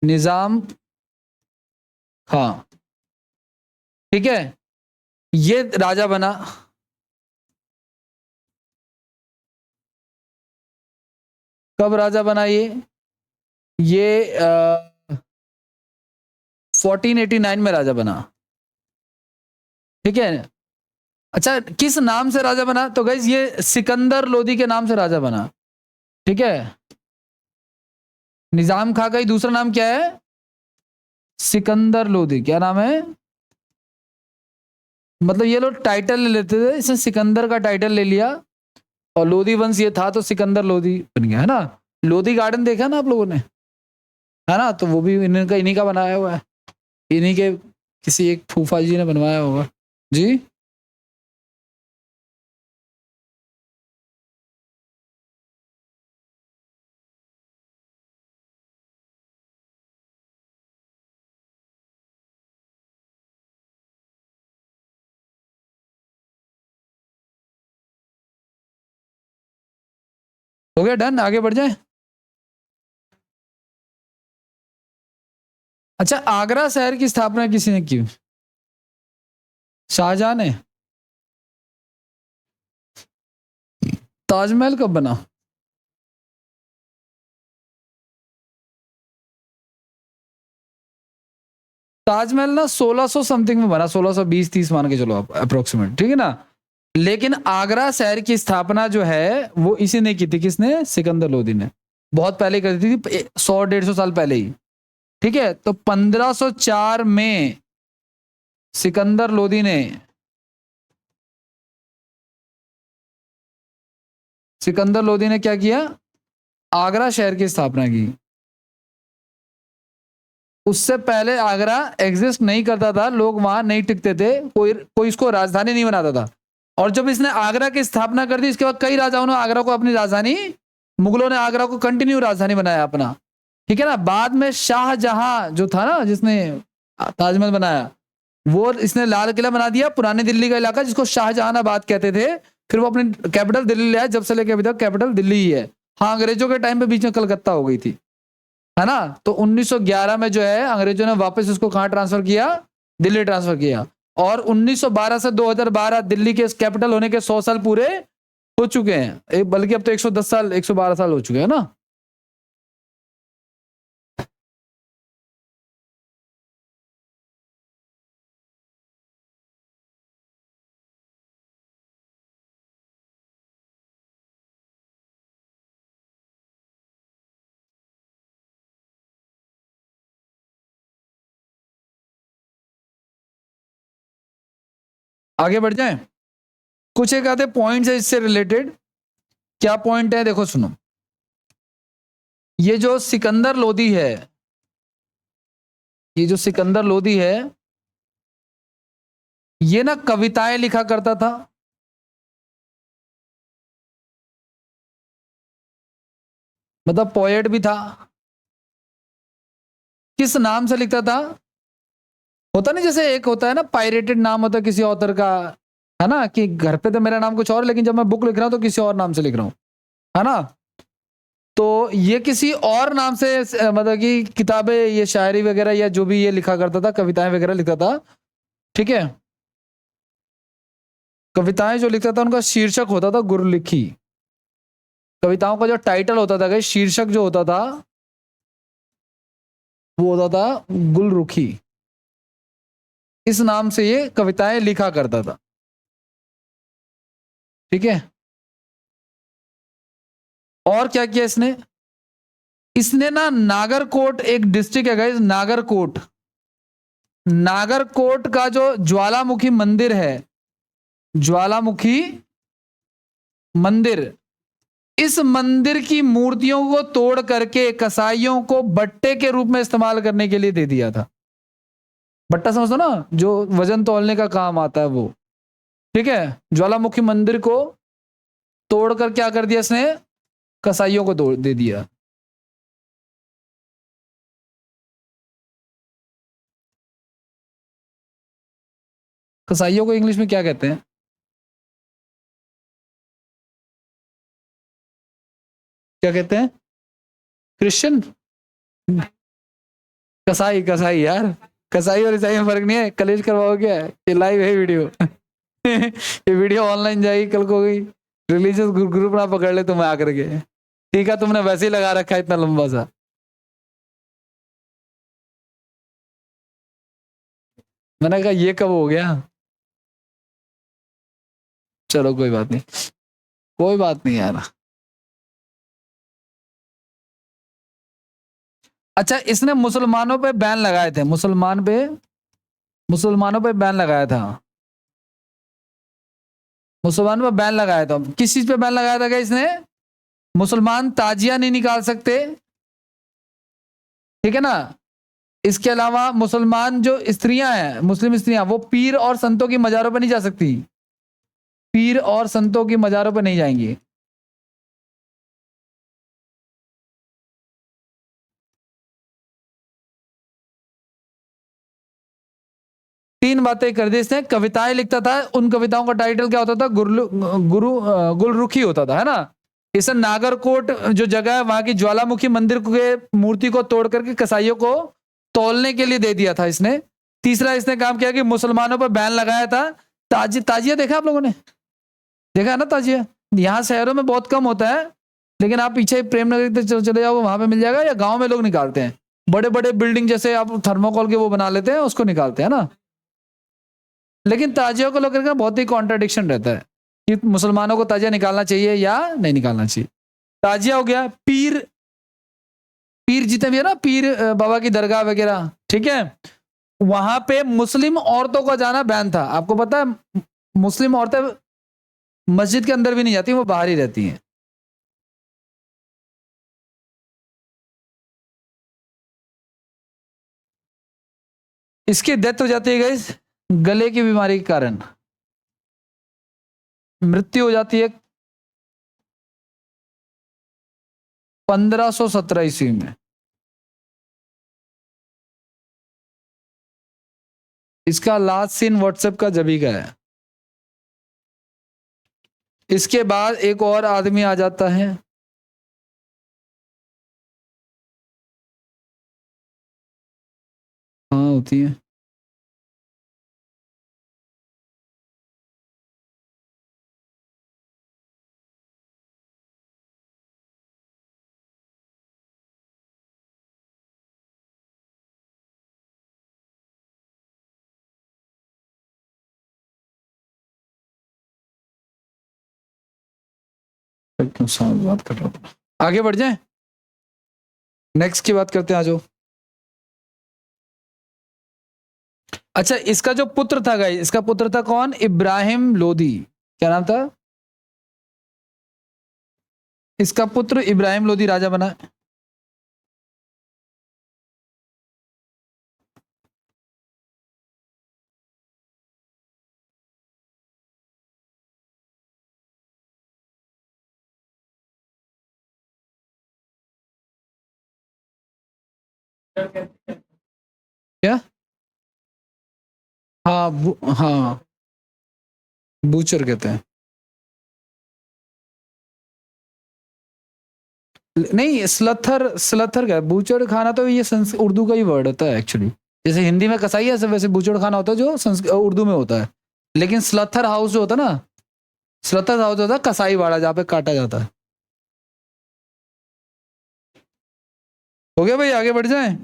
निजाम खां। ठीक है, ये राजा बना। कब राजा बना ये 1489 में राजा बना। ठीक है। अच्छा, किस नाम से राजा बना? तो गाइज ये सिकंदर लोधी के नाम से राजा बना। ठीक है। निजाम खां का ही दूसरा नाम क्या है? सिकंदर लोधी। क्या नाम है? मतलब ये लोग टाइटल ले लेते थे, इसने सिकंदर का टाइटल ले लिया, और लोधी वंश ये था तो सिकंदर लोधी बन गया, है ना। लोधी गार्डन देखा ना आप लोगों ने, है ना। तो वो भी इन्हीं का बनाया हुआ है। इन्हीं के किसी एक फूफा जी ने बनवाया होगा जी। हो गया डन, आगे बढ़ जाए। अच्छा, आगरा शहर की स्थापना किसी ने की? शाहजहां ने। ताजमहल कब बना? ताजमहल ना 1600 समथिंग में बना, 1620-30 मान के चलो आप अप्रोक्सीमेट। ठीक है ना। लेकिन आगरा शहर की स्थापना जो है वो इसी ने की थी। किसने? सिकंदर लोधी ने। बहुत पहले कर दी थी, 100-150 साल पहले ही। ठीक है। तो 1504 में सिकंदर लोधी ने, सिकंदर लोधी ने क्या किया? आगरा शहर की स्थापना की। उससे पहले आगरा एग्जिस्ट नहीं करता था, लोग वहां नहीं टिकते थे, कोई कोई इसको राजधानी नहीं बनाता था। और जब इसने आगरा की स्थापना कर दी, इसके बाद कई राजाओं ने आगरा को अपनी राजधानी, मुगलों ने आगरा को कंटिन्यू राजधानी बनाया अपना। ठीक है ना। बाद में शाहजहां जो था ना, जिसने ताजमहल बनाया, वो इसने लाल किला बना दिया, पुरानी दिल्ली का इलाका जिसको शाहजहानाबाद कहते थे। फिर वो अपनी कैपिटल दिल्ली ले आया, जब से लेकर अभी तक कैपिटल दिल्ली ही है। हाँ, अंग्रेजों के टाइम पे बीच में कलकत्ता हो गई थी, है ना। तो 1911 में जो है अंग्रेजों ने वापस उसको कहां ट्रांसफर किया? दिल्ली ट्रांसफर किया। और 1912 से 2012 दिल्ली के कैपिटल होने के 100 साल पूरे हो चुके हैं, बल्कि अब तो 110 साल 112 साल हो चुके हैं ना। आगे बढ़ जाएं। कुछ एक आधे पॉइंट्स है इससे रिलेटेड। क्या पॉइंट है देखो, सुनो। ये जो सिकंदर लोधी है, ये जो सिकंदर लोधी है, ये ना कविताएं लिखा करता था। मतलब पोएट भी था। किस नाम से लिखता था? होता नहीं, जैसे एक होता है ना पायरेटेड नाम होता है किसी ऑथर का, है ना, कि घर पे तो मेरा नाम कुछ और, लेकिन जब मैं बुक लिख रहा हूं तो किसी और नाम से लिख रहा हूं, है ना। तो ये किसी और नाम से मतलब कि किताबें, ये शायरी वगैरह या जो भी ये लिखा करता था, कविताएं वगैरह लिखता था। ठीक है। कविताएं जो लिखता था उनका शीर्षक होता था गुरलिखी। कविताओं का जो टाइटल होता था, शीर्षक जो होता था वो होता था गुलरुखी। इस नाम से ये कविताएं लिखा करता था। ठीक है, और क्या किया इसने? इसने ना नागरकोट, एक डिस्ट्रिक्ट है गाइस, नागरकोट, नागरकोट का जो ज्वालामुखी मंदिर है, ज्वालामुखी मंदिर, इस मंदिर की मूर्तियों को तोड़ करके कसाईयों को बट्टे के रूप में इस्तेमाल करने के लिए दे दिया था। बट्टा समझो ना, जो वजन तौलने का काम आता है वो। ठीक है, ज्वालामुखी मंदिर को तोड़कर क्या कर दिया इसने? कसाईयों को दे दिया। कसाईयों को इंग्लिश में क्या कहते हैं? क्या कहते हैं? क्रिश्चियन? कसाई, कसाई यार, कसाई और ईसाई में फर्क नहीं है। कलेश करवाओ क्या? ये लाइव है वीडियो। ये वीडियो ऑनलाइन जाएगी कल को, गई रिलीजियस ग्रुप ना पकड़ ले तुम्हें आकर के। ठीक है, तुमने वैसे ही लगा रखा है इतना लंबा सा। मैंने कहा ये कब हो गया? चलो कोई बात नहीं, कोई बात नहीं यार। अच्छा, इसने मुसलमानों पे बैन लगाए थे, मुसलमानों पे बैन लगाया था, मुसलमानों पे बैन लगाया था। किस चीज पे बैन लगाया था क्या इसने? मुसलमान ताजिया नहीं निकाल सकते, ठीक है ना। इसके अलावा मुसलमान जो स्त्रियां हैं, मुस्लिम स्त्रियां, वो पीर और संतों की मजारों पर नहीं जा सकती, पीर और संतों की मजारों पर नहीं जाएंगी। तीन बातें कर दी इसने। कविताएं लिखता था, उन कविताओं का टाइटल क्या होता था? गुलरुखी होता था, है ना। इसे नागरकोट जो जगह है, वहां की ज्वालामुखी मंदिर के मूर्ति को तोड़ करके कसाईयों को तौलने के लिए दे दिया था इसने। तीसरा इसने काम किया कि मुसलमानों पर बैन लगाया था। ताजिया देखा आप लोगों ने? देखा है ना ताजिया? यहाँ शहरों में बहुत कम होता है, लेकिन आप पीछे प्रेमनगर चले जाओ, वहां पे मिल जाएगा। या गांव में लोग निकालते हैं, बड़े बड़े बिल्डिंग जैसे आप थर्मोकॉल के वो बना लेते हैं, उसको निकालते हैं ना। लेकिन ताजिया को लेकर के बहुत ही कॉन्ट्राडिक्शन रहता है कि मुसलमानों को ताजिया निकालना चाहिए या नहीं निकालना चाहिए। ताजिया हो गया। पीर, पीर जितने भी है ना, पीर बाबा की दरगाह वगैरह, ठीक है, वहां पे मुस्लिम औरतों का जाना बैन था। आपको पता है, मुस्लिम औरतें मस्जिद के अंदर भी नहीं जाती, वो बाहर ही रहती हैं। इसकी डेथ हो जाती है गाइस, गले की बीमारी के कारण मृत्यु हो जाती है 1517 ईस्वी में। इसका लास्ट सीन व्हाट्सएप का जबी का है। इसके बाद एक और आदमी आ जाता है, हाँ होती है। क्यों साथ बात कर रहा हूँ? आगे बढ़ जाए, नेक्स्ट की बात करते हैं, आ जाओ। अच्छा, इसका जो पुत्र था गाइस, इसका पुत्र था कौन? इब्राहिम लोदी। क्या नाम था? इसका पुत्र इब्राहिम लोदी राजा बना। क्या? हाँ हाँ, बूचर कहते हैं। नहीं, स्लथर, स्लथर क्या? बूचड़ खाना तो ये उर्दू का ही वर्ड होता है एक्चुअली। जैसे हिंदी में कसाई है, वैसे बूचड़ खाना होता है जो उर्दू में होता है। लेकिन स्लथर हाउस जो होता है ना, स्लथर हाउस होता है कसाई वाड़ा, जहाँ पे काटा जाता है। हो गया भाई, आगे बढ़ जाए।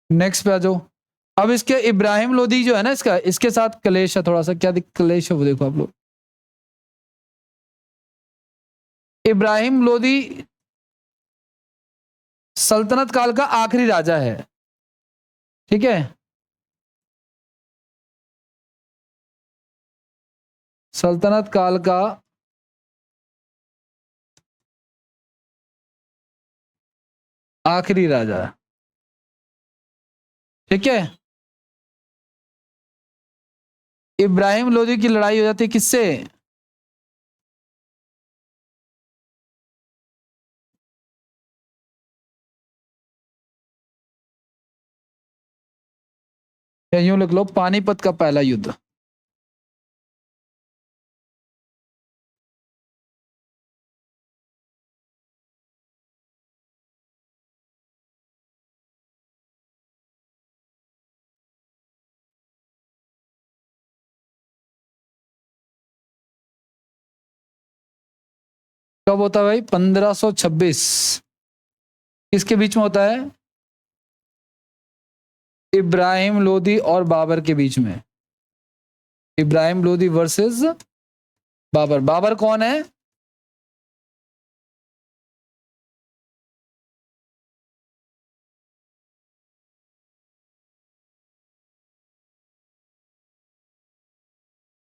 नेक्स्ट पे आ जाओ। अब इसके इब्राहिम लोदी जो है ना, इसका इसके साथ कलेश है थोड़ा सा। क्या कलेश है वो देखो आप लोग। इब्राहिम लोदी सल्तनत काल का आखिरी राजा है, ठीक है। सल्तनत काल का आखिरी राजा है, ठीक है। इब्राहिम लोदी की लड़ाई हो जाती है किससे? या यूं लिख लो, पानीपत का पहला युद्ध। कब होता है भाई? 1526। किसके बीच में होता है? इब्राहिम लोदी और बाबर के बीच में। इब्राहिम लोदी वर्सेस बाबर। बाबर कौन है?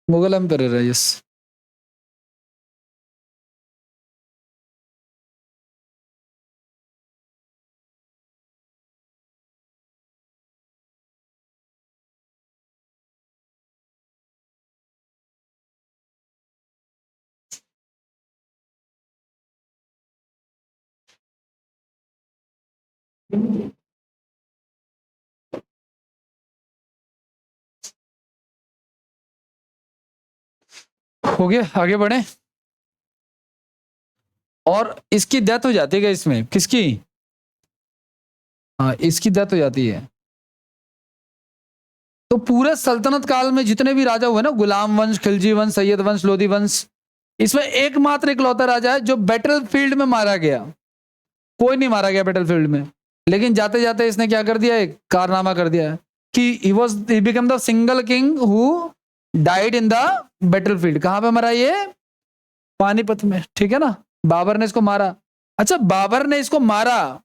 मुगल एम्पायर है, यस। हो गया, आगे बढ़े। और इसकी डेथ हो जाती है इसमें, किसकी? हाँ, इसकी डेथ हो जाती है। तो पूरे सल्तनत काल में जितने भी राजा हुए ना, गुलाम वंश, खिलजी वंश, सैयद वंश, लोधी वंश, इसमें एकमात्र इकलौता राजा है जो बैटल फील्ड में मारा गया। कोई नहीं मारा गया बैटल फील्ड में, लेकिन जाते जाते इसने क्या कर दिया? एक कारनामा कर दिया है कि he become the single king who died in the battle field. कहां पे मरा ये? पानीपत में, ठीक है ना। बाबर ने इसको मारा। अच्छा, बाबर ने इसको मारा।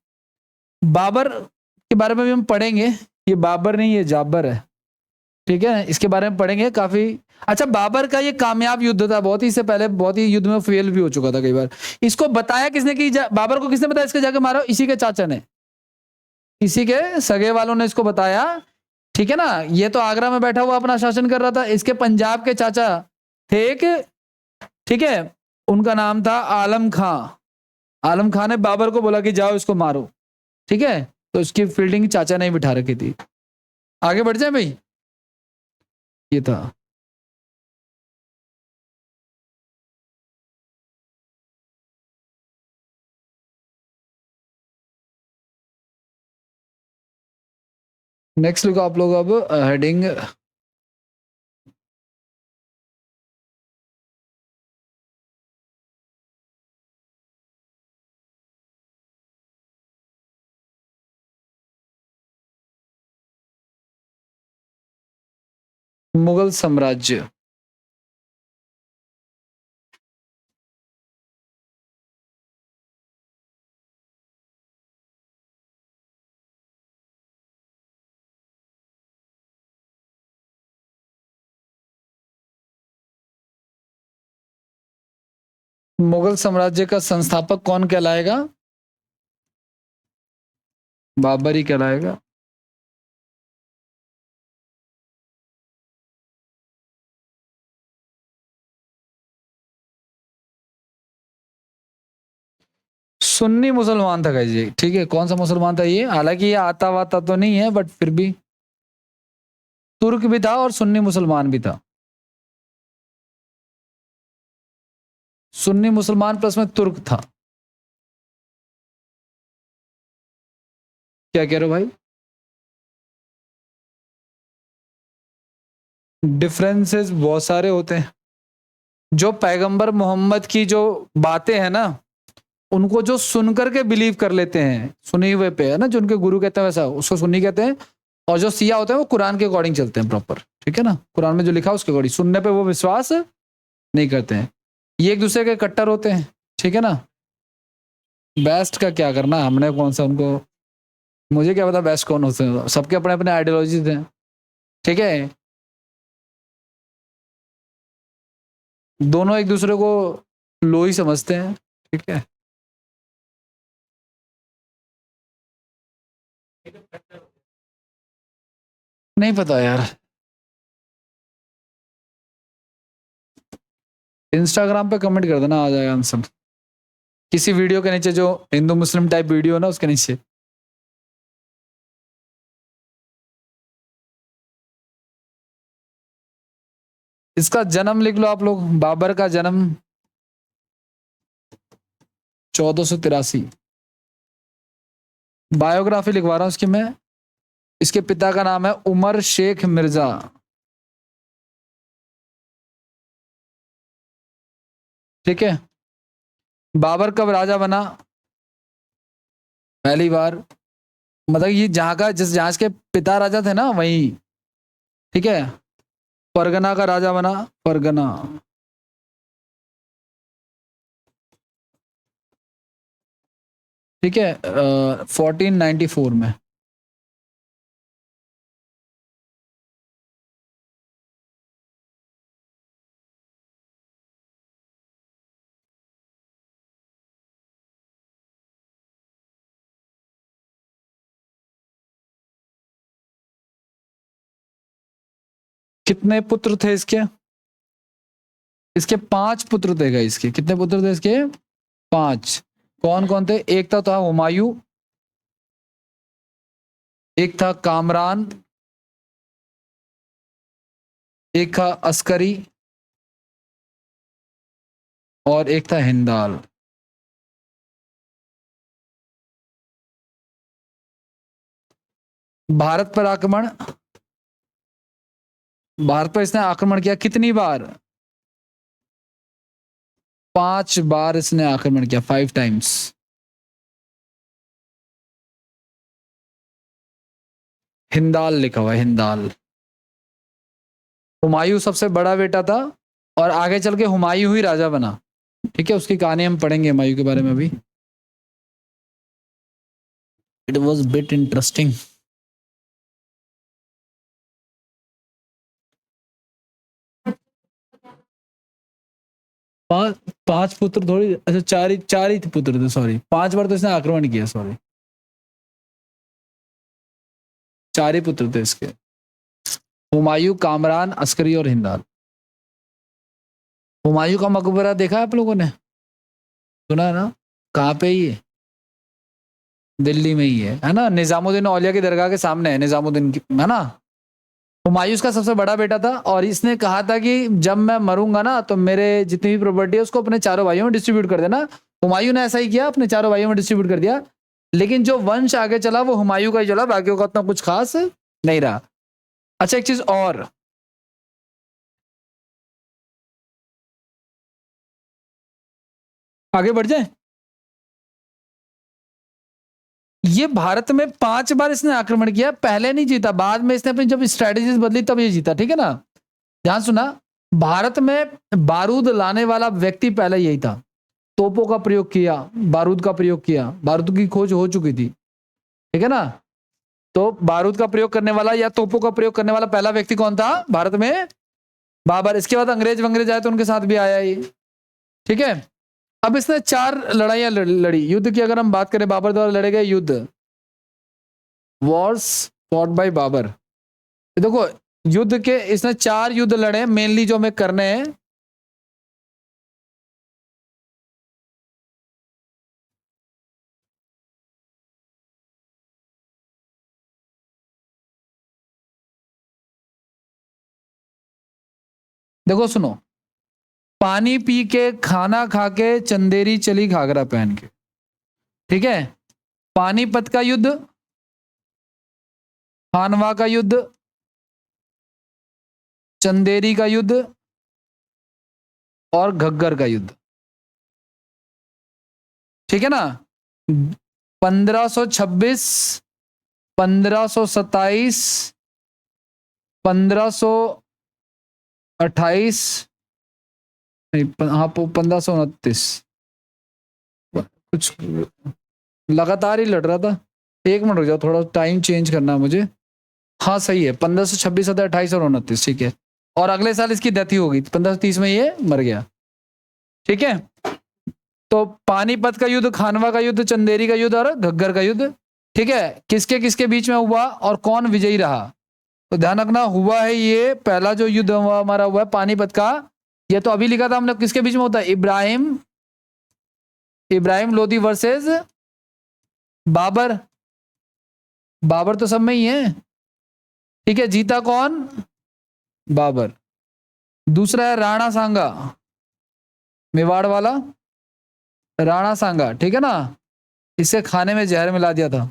बाबर के बारे में भी हम पढ़ेंगे। ये बाबर नहीं, ये जाबर है, ठीक है। इसके बारे में पढ़ेंगे काफी। अच्छा, बाबर का ये कामयाब युद्ध था बहुत ही, इससे पहले बहुत ही युद्ध में फेल भी हो चुका था कई बार। इसको बताया किसने कि बाबर को किसने बताया इसके जाके मारो? इसी के चाचा ने, इसी के सगे वालों ने इसको बताया, ठीक है ना। ये तो आगरा में बैठा हुआ अपना शासन कर रहा था, इसके पंजाब के चाचा थे एक, ठीक है। उनका नाम था आलम खां। आलम खां ने बाबर को बोला कि जाओ इसको मारो, ठीक है। तो उसकी फील्डिंग चाचा ने ही बिठा रखी थी। आगे बढ़ जाए भाई, ये था। नेक्स्ट लिखो आप लोग अब हेडिंग, मुगल साम्राज्य। मुगल साम्राज्य का संस्थापक कौन कहलाएगा? बाबर ही कहलाएगा। सुन्नी मुसलमान था गाइस ये, ठीक है। कौन सा मुसलमान था ये? हालांकि ये आता वाता तो नहीं है, बट फिर भी तुर्क भी था और सुन्नी मुसलमान भी था। सुन्नी मुसलमान प्लस में तुर्क था। क्या कह रहे हो भाई? डिफरेंसेस बहुत सारे होते हैं। जो पैगंबर मोहम्मद की जो बातें हैं ना, उनको जो सुन करके बिलीव कर लेते हैं, सुने हुए पे है ना, जो उनके गुरु कहते हैं वैसा, उसको सुन्नी कहते हैं। और जो सिया होते हैं वो कुरान के अकॉर्डिंग चलते हैं प्रॉपर, ठीक है ना, कुरान में जो लिखा है उसके अकॉर्डिंग, सुनने पे वो विश्वास नहीं करते हैं। ये एक दूसरे के कट्टर होते हैं, ठीक है ना। बेस्ट का क्या करना, हमने कौन सा उनको, मुझे क्या पता बेस्ट कौन होते हैं, सबके अपने अपने आइडियोलॉजीज हैं, ठीक है। दोनों एक दूसरे को लो ही समझते हैं, ठीक है। नहीं पता यार, इंस्टाग्राम पे कमेंट कर देना, आ जाएगा आंसर किसी वीडियो के नीचे, जो हिंदू मुस्लिम टाइप वीडियो है ना उसके नीचे। इसका जन्म लिख लो आप लोग, बाबर का जन्म 1483। बायोग्राफी लिखवा रहा हूं इसकी मैं। इसके पिता का नाम है उमर शेख मिर्जा, ठीक है। बाबर कब राजा बना, पहली बार, मतलब ये जहां का, जिस जहां के पिता राजा थे ना वहीं, ठीक है। परगना का राजा बना, परगना, ठीक है, 1494 में। कितने पुत्र थे इसके, इसके 5 पुत्र थे गए, इसके कितने पुत्र थे इसके, 5। कौन कौन थे, एक था हुमायूं, एक था कामरान, एक था अस्करी, और एक था हिंदाल। भारत पर आक्रमण, भारत पर इसने आक्रमण किया कितनी बार, 5 बार इसने आक्रमण किया, 5 टाइम्स। हिंदाल लिखा हुआ है, हिंदाल। हुमायूं सबसे बड़ा बेटा था, और आगे चल के हुमायूं ही राजा बना, ठीक है। उसकी कहानी हम पढ़ेंगे हुमायूं के बारे में अभी। It was bit interesting. पांच, 5 पुत्र थोड़ी, अच्छा 4 ही पुत्र थे, सॉरी 5 बार तो इसने आक्रमण किया, सॉरी 4 ही पुत्र थे इसके, हुमायूं, कामरान, अस्करी और हिंदाल। हुमायूं का मकबरा देखा है आप लोगों ने, सुना है ना, कहाँ पे ही है, दिल्ली में ही है ना, निजामुद्दीन औलिया की दरगाह के सामने है, निजामुद्दीन की, है ना। हुमायूं का सबसे बड़ा बेटा था, और इसने कहा था कि जब मैं मरूंगा ना तो मेरे जितनी भी प्रॉपर्टी है उसको अपने चारों भाइयों में डिस्ट्रीब्यूट कर देना। हुमायूं ने ऐसा ही किया, अपने चारों भाइयों में डिस्ट्रीब्यूट कर दिया। लेकिन जो वंश आगे चला वो हुमायूं का ही चला, बाकियों का उतना कुछ खास नहीं रहा। अच्छा एक चीज और, आगे बढ़ जाए। ये भारत में 5 बार इसने आक्रमण किया, पहले नहीं जीता, बाद में इसने अपनी जब स्ट्रेटेजीज बदली तब ये जीता, ठीक है ना। ध्यान सुना, भारत में बारूद लाने वाला व्यक्ति पहले यही था। तोपों का प्रयोग किया, बारूद का प्रयोग किया, बारूद की खोज हो चुकी थी, ठीक है ना। तो बारूद का प्रयोग करने वाला या तोपों का प्रयोग करने वाला पहला व्यक्ति कौन था भारत में, बाबर। इसके बाद अंग्रेज वंग्रेज आए तो उनके साथ भी आया ये, ठीक है। अब इसने 4 लड़ाइयां लड़ी, युद्ध की अगर हम बात करें, बाबर द्वारा लड़े गए युद्ध, वॉर्स फॉट बाय बाबर। देखो युद्ध के इसने 4 युद्ध लड़े मेनली, जो हमें करने हैं। देखो सुनो, पानी पी के, खाना खा के, चंदेरी चली घाघरा पहन के, ठीक है। पानीपत का युद्ध, खानवा का युद्ध, चंदेरी का युद्ध, और घग्गर का युद्ध, ठीक है ना। 1526, 1527, 1528, नहीं हाँ 1529, कुछ लगातार ही लड़ रहा था। एक मिनट रुक जाओ, थोड़ा टाइम चेंज करना है मुझे। हाँ सही है, 1526, 28 और 29, ठीक है। और अगले साल इसकी डेथ ही होगी, 1530 में ये मर गया। ठीक है, तो पानीपत का युद्ध, खानवा का युद्ध, चंदेरी का युद्ध और घग्गर का युद्ध, ठीक है, किसके किसके बीच में हुआ और कौन विजयी रहा? तो ध्यान रखना, हुआ है ये पहला जो युद्ध हुआ हमारा हुआ है पानीपत का। ये तो अभी लिखा था हमने, किसके बीच में होता है? इब्राहिम लोदी वर्सेस बाबर। बाबर तो सब में ही है, ठीक है। जीता कौन? बाबर। दूसरा है राणा सांगा, मेवाड़ वाला राणा सांगा, ठीक है ना। इसे खाने में जहर मिला दिया था,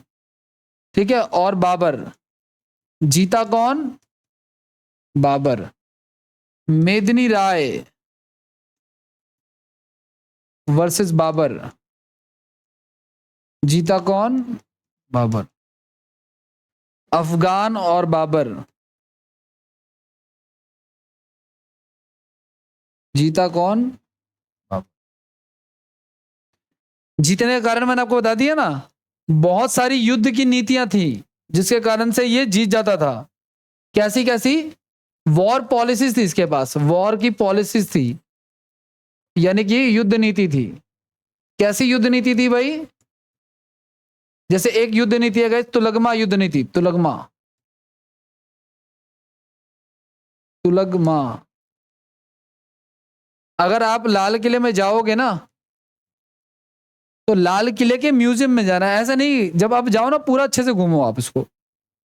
ठीक है। और बाबर, जीता कौन? बाबर। मेदिनी राय वर्सेस बाबर, जीता कौन? बाबर। अफगान और बाबर, जीता कौन? बाबर। जीतने का कारण मैंने आपको बता दिया ना, बहुत सारी युद्ध की नीतियां थी जिसके कारण से ये जीत जाता था। कैसी कैसी वॉर पॉलिसीज थी इसके पास, वॉर की पॉलिसीज थी, यानी कि युद्ध नीति थी। कैसी युद्ध नीति थी भाई? जैसे एक युद्ध नीति है तुलगमा युद्ध नीति, तुलगमा, तुलगमा। अगर आप लाल किले में जाओगे ना, तो लाल किले के म्यूजियम में जाना है, ऐसा नहीं, जब आप जाओ ना पूरा अच्छे से घूमो आप इसको,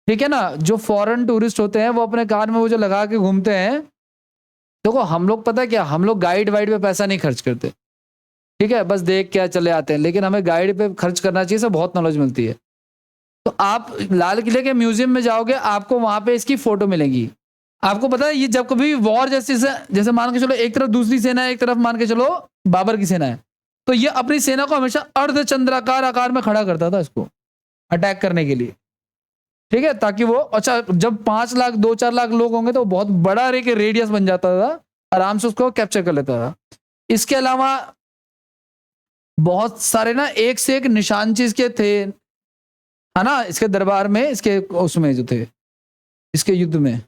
ठीक है ना। जो फॉरेन टूरिस्ट होते हैं वो अपने कार में वो जो लगा के घूमते हैं, देखो हम लोग पता क्या, हम लोग गाइड वाइड पे पैसा नहीं खर्च करते, ठीक है, बस देख क्या चले आते हैं, लेकिन हमें गाइड पे खर्च करना चाहिए, से बहुत नॉलेज मिलती है। तो आप लाल किले के म्यूजियम में जाओगे, आपको वहां पे इसकी फोटो मिलेगी। आपको पता है ये जब कभी वॉर जैसे जैसे मान के चलो एक तरफ दूसरी सेना है, एक तरफ मान के चलो बाबर की सेना है, तो ये अपनी सेना को हमेशा अर्धचंद्राकार आकार में खड़ा करता था इसको अटैक करने के लिए, ठीक है, ताकि वो अच्छा जब 5 लाख 2-4 लाख लोग होंगे तो बहुत बड़ा रेडियस बन जाता था, आराम से उसको कैप्चर कर लेता था। इसके अलावा बहुत सारे ना एक से एक निशान चीज के थे, है ना, इसके दरबार में, इसके उसमें जो थे, इसके युद्ध में।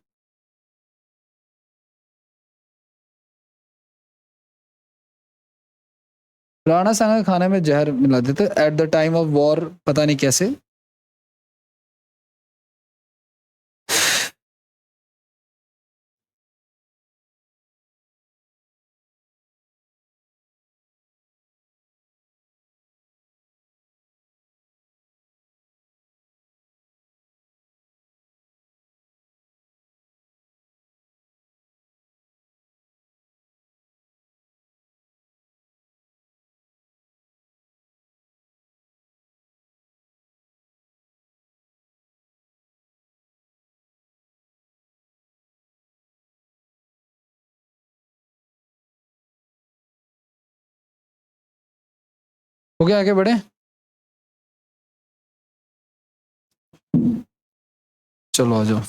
राणा सांगा के खाने में जहर मिला देते at the time of war, पता नहीं कैसे। हो गया, आगे बढ़े, चलो आ जाओ।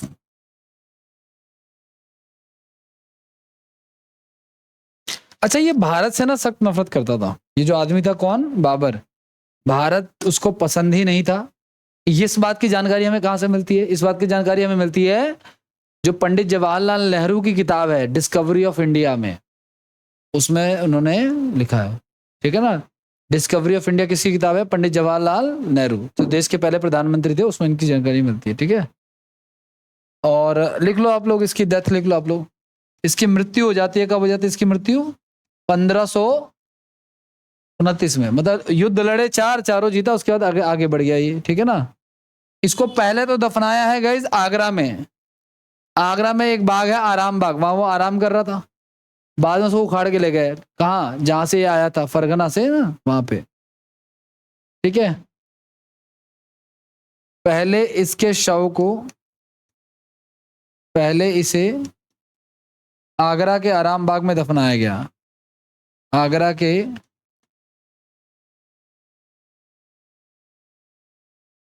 अच्छा, ये भारत से ना सख्त नफरत करता था, ये जो आदमी था कौन? बाबर। भारत उसको पसंद ही नहीं था। इस बात की जानकारी हमें कहां से मिलती है? इस बात की जानकारी हमें मिलती है जो पंडित जवाहरलाल नेहरू की किताब है डिस्कवरी ऑफ इंडिया में, उसमें उन्होंने लिखा है, ठीक है ना। डिस्कवरी ऑफ इंडिया किसकी किताब है? पंडित जवाहरलाल नेहरू, जो देश के पहले प्रधानमंत्री थे, उसमें इनकी जानकारी मिलती है, ठीक है। और लिख लो आप लोग, इसकी डेथ लिख लो आप लोग। इसकी मृत्यु हो जाती है, कब हो जाती है इसकी मृत्यु? 1529 में, मतलब युद्ध लड़े चारों जीता, उसके बाद आगे आगे बढ़ गया ये, ठीक है ना। इसको पहले तो दफनाया है गाइस आगरा में। आगरा में एक बाग है आराम बाग, वहां वो आराम कर रहा था, बाद में उसको उखाड़ के ले गए, कहाँ? जहां से ये आया था, फरगना से ना, वहां पे, ठीक है। पहले इसके शव को, पहले इसे आगरा के आराम बाग में दफनाया गया, आगरा के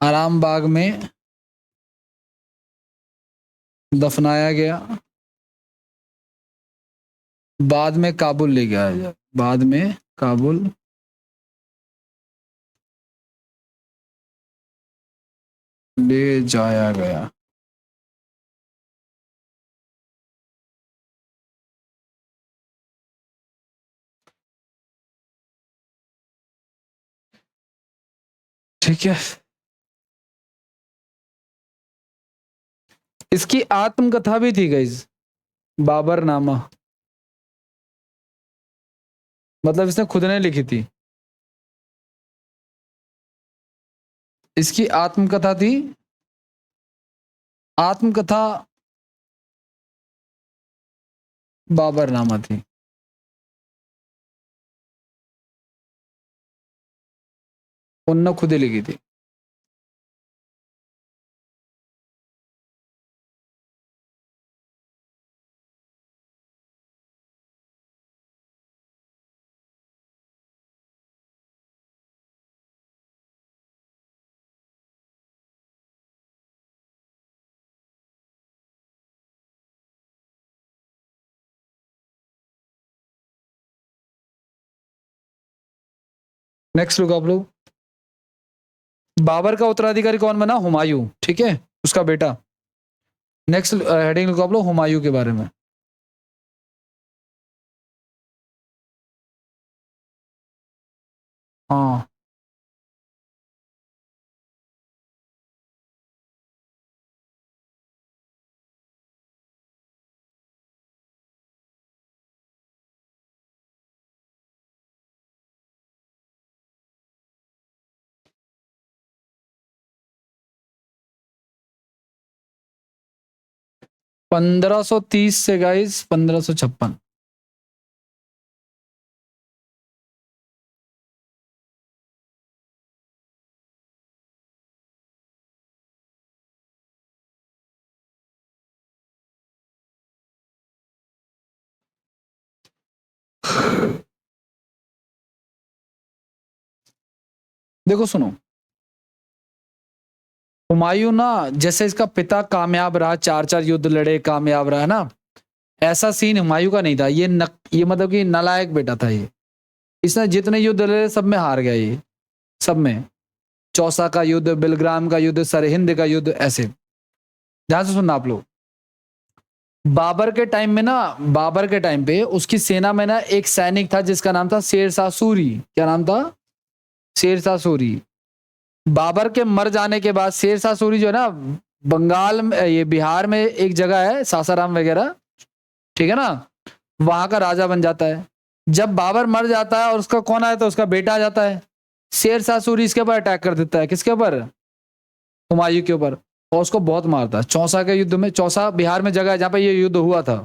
आराम बाग में दफनाया गया, बाद में काबुल ले गया, बाद में काबुल ले जाया गया। ठीक है, इसकी आत्मकथा भी थी गाइस, बाबर नामा, मतलब इसने खुद ने लिखी थी। इसकी आत्मकथा थी, आत्मकथा बाबर नामा थी। उन्होंने खुद ही लिखी थी। नेक्स्ट लुक आप लोग, बाबर का उत्तराधिकारी कौन बना? हुमायूं, ठीक है, उसका बेटा। नेक्स्ट हेडिंग लुक आप लोग, हुमायूं के बारे में। हाँ, पंद्रह सौ तीस से गाइस 1556। देखो सुनो, हुमायूं ना, जैसे इसका पिता कामयाब रहा, चार चार युद्ध लड़े, कामयाब रहा ना, ऐसा सीन हुमायूं का नहीं था। ये मतलब कि नालायक बेटा था ये। इसने जितने युद्ध लड़े सब में हार गया ये, सब में। चौसा का युद्ध, बिलग्राम का युद्ध, सरहिंद का युद्ध, ऐसे। ध्यान से सुनना आप लोग। बाबर के टाइम में ना, बाबर के टाइम पे उसकी सेना में ना एक सैनिक था जिसका नाम था शेरशाह सूरी। क्या नाम था? शेरशाह सूरी। बाबर के मर जाने के बाद शेरशाह सूरी जो है ना, बंगाल में, ये बिहार में एक जगह है सासाराम वगैरह, ठीक है ना, वहां का राजा बन जाता है। जब बाबर मर जाता है और उसका कौन आया, तो उसका बेटा आ जाता है। शेरशाह सूरी इसके ऊपर अटैक कर देता है। किसके ऊपर? हुमायूं के ऊपर। और उसको बहुत मारता है। चौसा के युद्ध में, चौसा बिहार में जगह है जहां पे ये युद्ध हुआ था।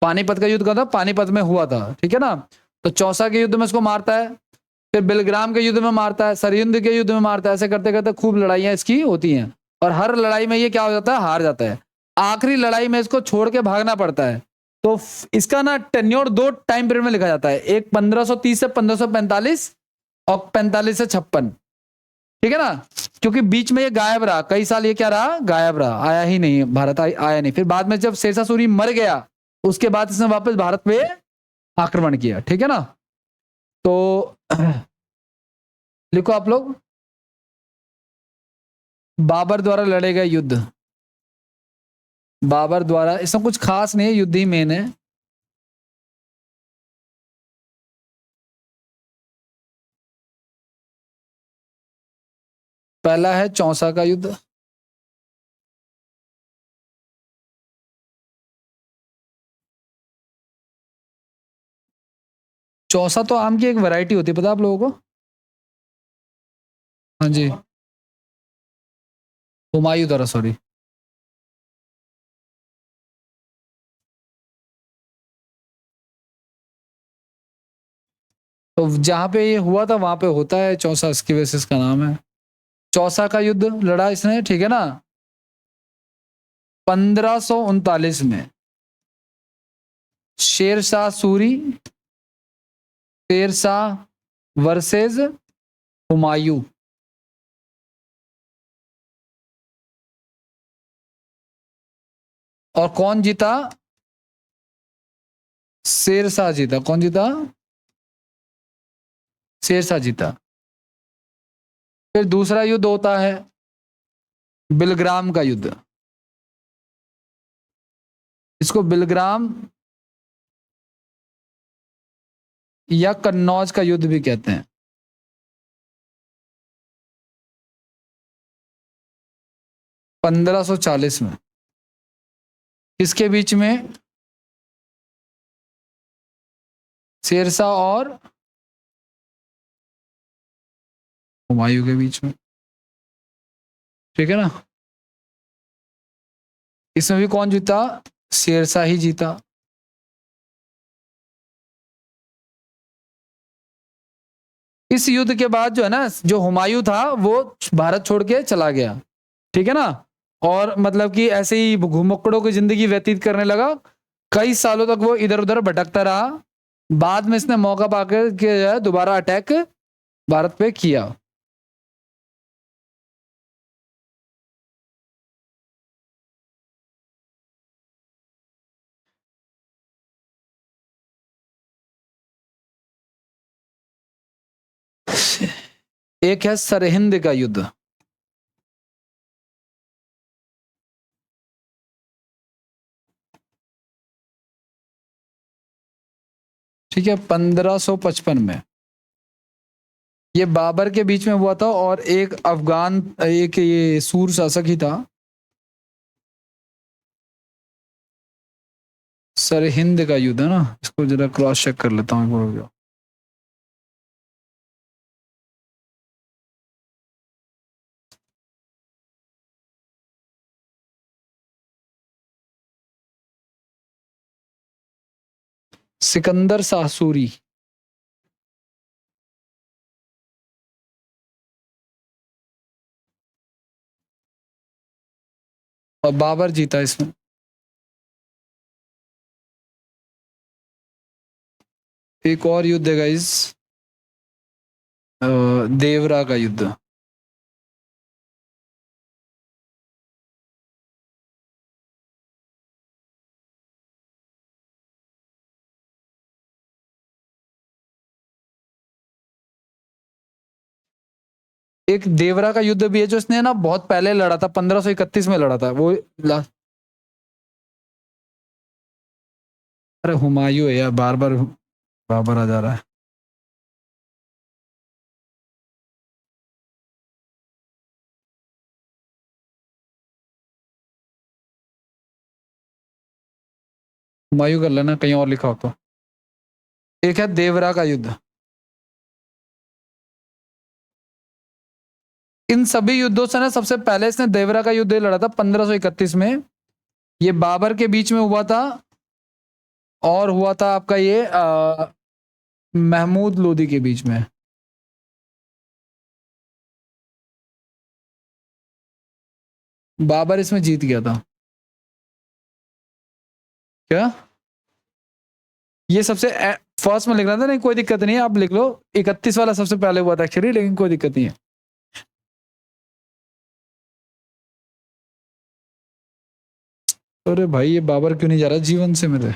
पानीपत का युद्ध का था, पानीपत में हुआ था, ठीक है ना। तो चौसा के युद्ध में उसको मारता है, फिर बिलग्राम के युद्ध में मारता है, सरहिंद के युद्ध में मारता है। ऐसे करते करते खूब लड़ाइयां इसकी होती हैं, और हर लड़ाई में ये क्या हो जाता है? हार जाता है। आखिरी लड़ाई में इसको छोड़ के भागना पड़ता है। तो इसका ना टेन्योर दो टाइम पीरियड में लिखा जाता है, एक 1530 से 1545 और 45 से 56, ठीक है ना। क्योंकि बीच में ये गायब रहा, कई साल ये क्या रहा? गायब रहा, आया ही नहीं भारत, आया नहीं। फिर बाद में जब शेरशाह सूरी मर गया, उसके बाद इसने वापस भारत पे आक्रमण किया, ठीक है ना। तो लिखो आप लोग, बाबर द्वारा लड़े गए युद्ध। बाबर द्वारा, इसमें कुछ खास नहीं है, युद्ध ही मेन है। पहला है चौसा का युद्ध। चौसा तो आम की एक वैरायटी होती है, पता आप लोगों को? हाँ जी, हुमायूं द्वारा, सॉरी। तो जहां पे ये हुआ था वहां पे होता है चौसा, इसकी वजह से इसका नाम है। चौसा का युद्ध लड़ा इसने, ठीक है ना, 1539 में। शेरशाह सूरी, शेरशाह वर्सेस हुमायूं। और कौन जीता? शेरशाह जीता। कौन जीता? शेरशाह जीता। फिर दूसरा युद्ध होता है बिलग्राम का युद्ध। इसको बिलग्राम या कन्नौज का युद्ध भी कहते हैं। 1540 में। किसके बीच में? शेरशाह और हुमायूं के बीच में। ठीक है ना? इसमें भी कौन जीता? शेरशाह ही जीता। इस युद्ध के बाद जो है ना, जो हुमायूं था वो भारत छोड़ के चला गया। ठीक है ना? और मतलब कि ऐसे ही घुमक्कड़ों की जिंदगी व्यतीत करने लगा। कई सालों तक वो इधर उधर भटकता रहा। बाद में इसने मौका पाकर के दोबारा अटैक भारत पे किया। एक है सरहिंद का युद्ध। ठीक है, 1555 में। ये बाबर के बीच में हुआ था और एक अफगान, एक ये सूर शासक ही था। सरहिंद का युद्ध है ना, इसको जरा क्रॉस चेक कर लेता हूँ। सिकंदर शाह सूरी। और बाबर जीता इसमें। एक और युद्ध है गाइस, देवरा का युद्ध। एक देवरा का युद्ध भी है जो इसने ना बहुत पहले लड़ा था, 1531 में लड़ा था वो। अरे हुमायूं है यार, बार बार बाबर आ जा रहा है। हुमायूं कर लेना, कहीं और लिखा हो तो। एक है देवरा का युद्ध। इन सभी युद्धों से ना सबसे पहले इसने देवरा का युद्ध लड़ा था 1531 में। ये बाबर के बीच में हुआ था। और हुआ था आपका ये महमूद लोदी के बीच में। बाबर इसमें जीत गया था। क्या? ये सबसे फर्स्ट में लिख रहा था, नहीं कोई दिक्कत नहीं है, आप लिख लो। 31 वाला सबसे पहले हुआ था एक्चुअली, लेकिन कोई दिक्कत नहीं है। अरे भाई, ये बाबर क्यों नहीं जा रहा जीवन से मेरे?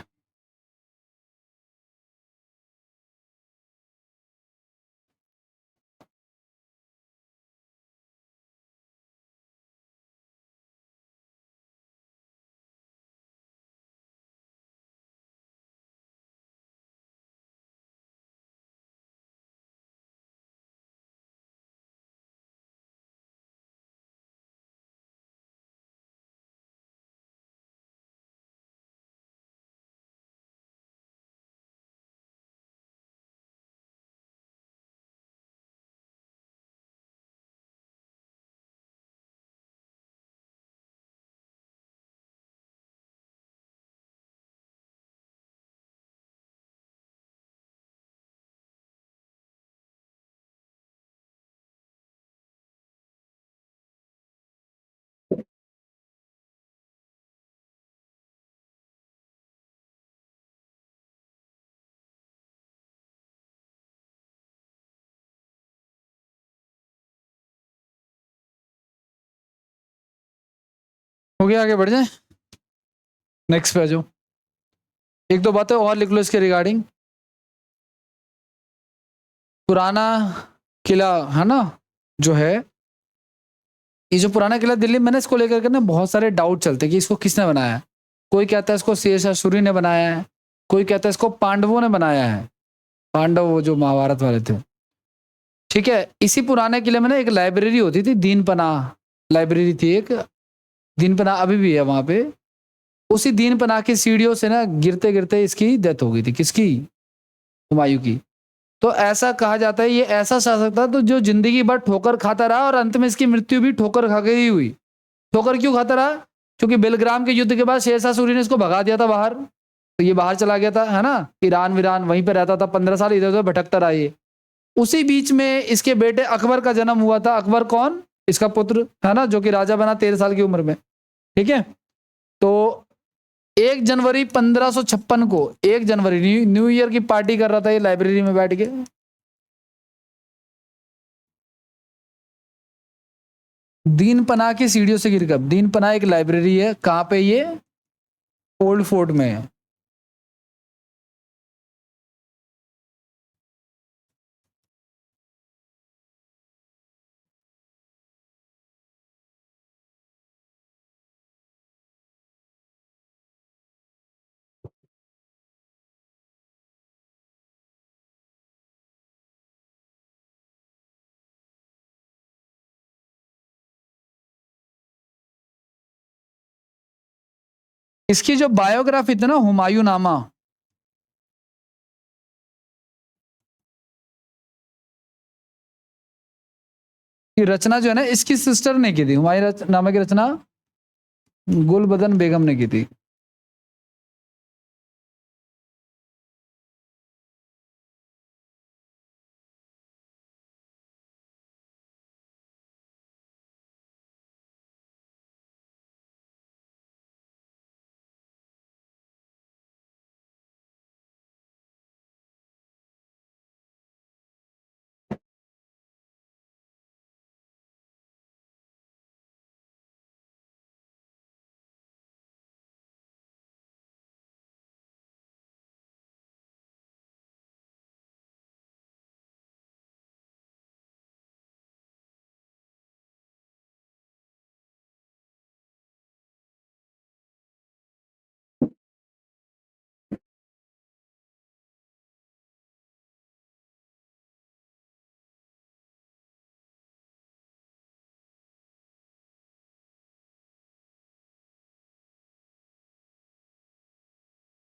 हो गया, आगे बढ़ जाए। नेक्स्ट पे आ जाओ। एक दो बातें और लिख लो इसके रिगार्डिंग। पुराना किला है ना जो है, ये जो पुराना किला दिल्ली में, मैंने इसको लेकर के ना बहुत सारे डाउट चलते हैं कि इसको किसने बनाया है। कोई कहता है इसको शेरशाह सूरी ने बनाया है, कोई कहता है इसको पांडवों ने बनाया है, पांडव वो जो महाभारत वाले थे। ठीक है, इसी पुराने किले में ना एक लाइब्रेरी होती थी, दीन पनाह लाइब्रेरी थी एक, दीन पनाह अभी भी है वहां पे। उसी दीन पनाह की सीढ़ियों से ना गिरते गिरते इसकी डेथ हो गई थी। किसकी? हुमायूं की। तो ऐसा कहा जाता है ये ऐसा शासक था तो जो जिंदगी भर ठोकर खाता रहा और अंत में इसकी मृत्यु भी ठोकर खा के ही हुई। ठोकर क्यों खाता रहा? क्योंकि बेलग्राम के युद्ध के बाद शेरशाह सूरी ने इसको भगा दिया था बाहर, तो ये बाहर चला गया था, है ना, ईरान वीरान वहीं पे रहता था, 15 साल इधर उधर भटकता रहा ये। उसी बीच में इसके बेटे अकबर का जन्म हुआ था। अकबर कौन? इसका पुत्र, है ना, जो कि राजा बना 13 साल की उम्र में। ठीक है, तो 1 जनवरी 1556 को, 1 जनवरी न्यू ईयर की पार्टी कर रहा था ये लाइब्रेरी में बैठ के। दीन पनाह की सीढ़ियों से गिरकर। दीन पनाह एक लाइब्रेरी है, कहां पे? ये ओल्ड फोर्ट में है। इसकी जो बायोग्राफी थी ना, हुमायूं नामा, की रचना जो है ना इसकी सिस्टर ने की थी। हुमायूं नामा की रचना गुलबदन बेगम ने की थी।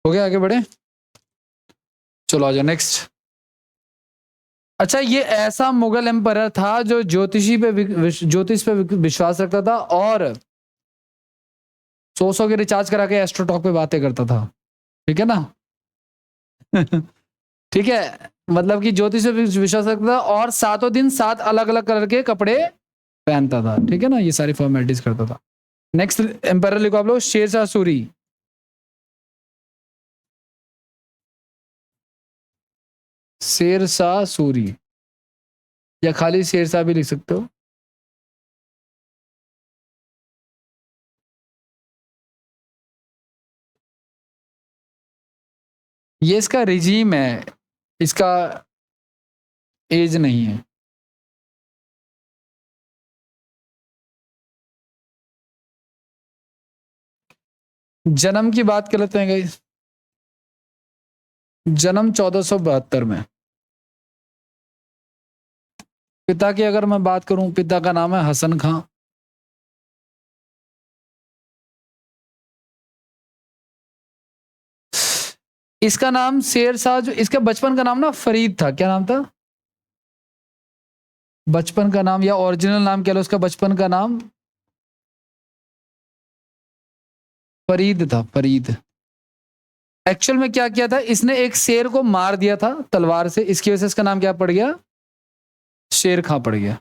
हो गया, आगे बढ़े, चलो आ जाओ नेक्स्ट। अच्छा, ये ऐसा मुगल एम्पायर था जो ज्योतिष पे विश्वास रखता था और 100 के रिचार्ज करा के एस्ट्रोटॉक पे बातें करता था। ठीक है ना? ठीक है, मतलब कि ज्योतिष पे विश्वास रखता था और 7 दिन 7 अलग अलग कलर के कपड़े पहनता था। ठीक है ना, ये सारी फॉर्मेलिटीज करता था। नेक्स्ट एम्पायर लिखो आप लोग, शेरशाह सूरी। शेरशाह सूरी या खाली शेरशाह भी लिख सकते हो। ये इसका रिजीम है, इसका एज नहीं है। जन्म की बात कर लेते हैं गाइस। जन्म 1472 में। पिता की अगर मैं बात करूं, पिता का नाम है हसन खां। इसका नाम शेरशाह, जो इसका बचपन का नाम ना फरीद था। क्या नाम था? बचपन का नाम या ओरिजिनल नाम कह लो, उसका बचपन का नाम फरीद था, फरीद। एक्चुअल में क्या किया था इसने, एक शेर को मार दिया था तलवार से, इसकी वजह से इसका नाम क्या पड़ गया? शेर खां पड़ गया।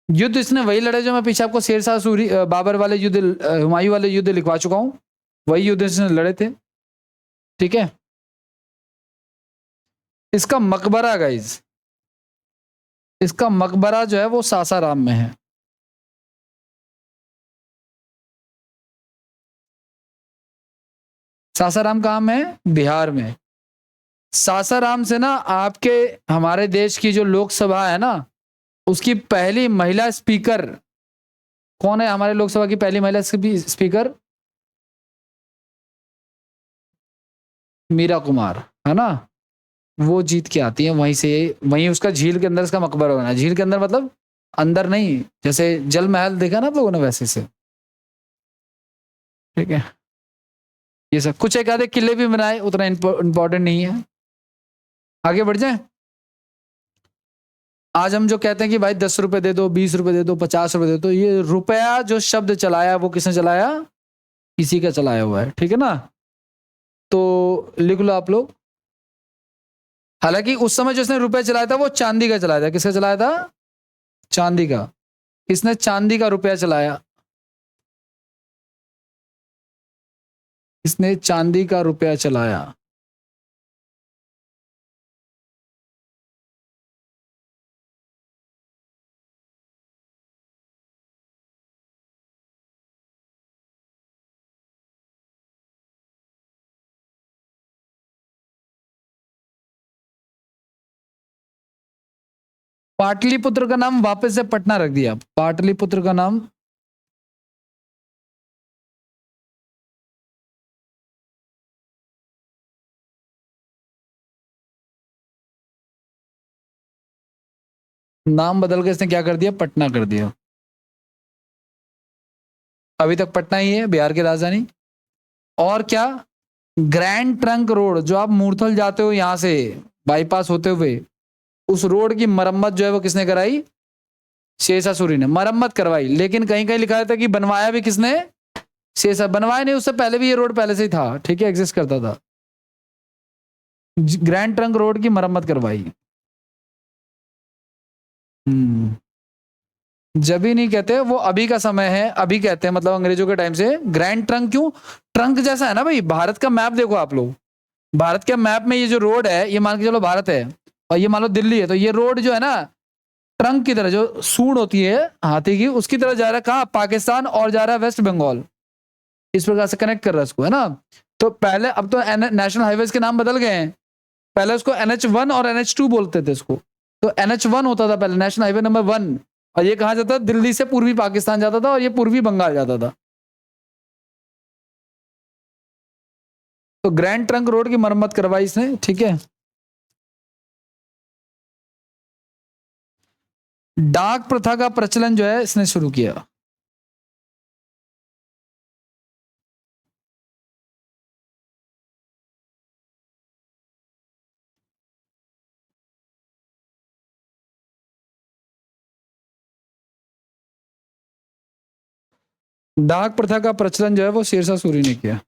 युद्ध इसने वही लड़े जो मैं पीछे आपको शेरशाह सूरी बाबर वाले युद्ध, हुमायूं वाले युद्ध लिखवा चुका हूं। वही युद्ध इसने लड़े थे। ठीक है, इसका मकबरा गाइज, इसका मकबरा जो है वो सासाराम में है। सासाराम कहाँ में है? बिहार में। सासाराम से ना आपके हमारे देश की जो लोकसभा है ना, उसकी पहली महिला स्पीकर कौन है? हमारे लोकसभा की पहली महिला स्पीकर मीरा कुमार, है ना? वो जीत के आती है वहीं से। वहीं उसका झील के अंदर इसका मकबरा बना है। झील के अंदर मतलब अंदर नहीं, जैसे जल महल देखा ना आप लोगों ने, वैसे से। ठीक है, ये सब कुछ एक आधे किले भी बनाए, उतना इंपॉर्टेंट नहीं है। आगे बढ़ जाए। आज हम जो कहते हैं कि भाई 10 रुपए दे दो, 20 रुपए दे दो, 50 रुपए दे दो, ये रुपया जो शब्द चलाया वो किसने चलाया? किसी का चलाया हुआ है, ठीक है ना? तो लिख लो आप लोग। हालांकि उस समय जिसने रुपया चलाया था वो चांदी का चलाया था। किसका चलाया था? चांदी का। किसने चांदी का रुपया चलाया? इसने चांदी का रुपया चलाया। पाटलिपुत्र का नाम वापस से पटना रख दिया। पाटलिपुत्र का नाम बदल के इसने क्या कर दिया? पटना कर दिया। अभी तक पटना ही है बिहार की राजधानी। और क्या? ग्रैंड ट्रंक रोड, जो आप मूर्थल जाते हो यहां से बाईपास होते हुए, उस रोड की मरम्मत जो है वो किसने कराई? शेरशाह सूरी ने मरम्मत करवाई। लेकिन कहीं कहीं लिखा था कि बनवाया भी किसने? शेरशाह। बनवाया नहीं, उससे पहले भी ये रोड पहले से ही था, ठीक है, एग्जिस्ट करता था। ग्रैंड ट्रंक रोड की मरम्मत करवाई। जब ही नहीं कहते, वो अभी का समय है, अभी कहते हैं, मतलब अंग्रेजों के टाइम से। ग्रैंड ट्रंक क्यों? ट्रंक जैसा है ना भाई। भारत का मैप देखो आप लोग, भारत के मैप में ये जो रोड है, ये मान के चलो भारत है और ये मान लो दिल्ली है, तो ये रोड जो है ना, ट्रंक की तरह, जो सूंड होती है हाथी की, उसकी तरह जा रहा है। कहाँ? पाकिस्तान, और जा रहा है वेस्ट बंगाल। इस प्रकार से कनेक्ट कर रहा है उसको, है ना? तो पहले, अब तो नेशनल हाईवेज के नाम बदल गए हैं। पहले उसको NH1 और NH2 बोलते थे इसको। तो NH1 होता था पहले, नेशनल हाईवे नंबर 1। और ये कहाँ जाता था? दिल्ली से पूर्वी पाकिस्तान जाता था, और ये पूर्वी बंगाल जाता था। तो ग्रैंड ट्रंक रोड की मरम्मत करवाई इसने, ठीक है। डाक प्रथा का प्रचलन जो है इसने शुरू किया। डाक प्रथा का प्रचलन जो है वो शेरशाह सूरी ने किया।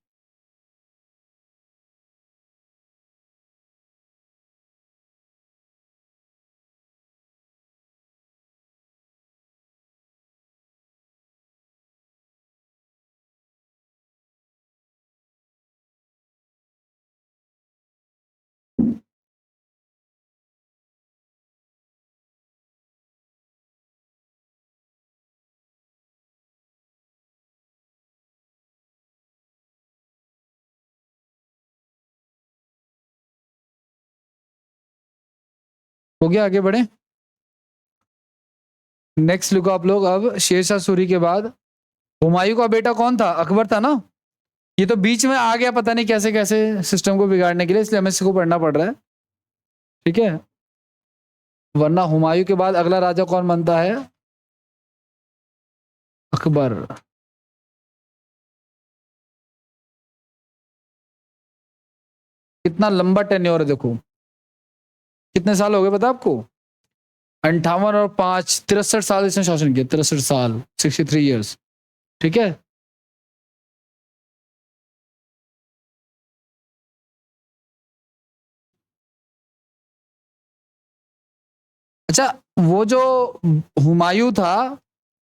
हो गया, आगे बढ़े। नेक्स्ट लिखो आप लोग। अब शेरशाह सूरी के बाद हुमायूं का बेटा कौन था? अकबर था ना। ये तो बीच में आ गया, पता नहीं कैसे कैसे सिस्टम को बिगाड़ने के लिए, इसलिए हमें इसको पढ़ना पड़ रहा है, ठीक है। वरना हुमायूं के बाद अगला राजा कौन बनता है? अकबर। कितना लंबा टेन्योर है देखो। कितने साल हो गए पता आपको? 58 और 5, 63 साल इसने शासन किया। 63 साल, 63 ईयर्स, ठीक है। अच्छा, वो जो हुमायूं था,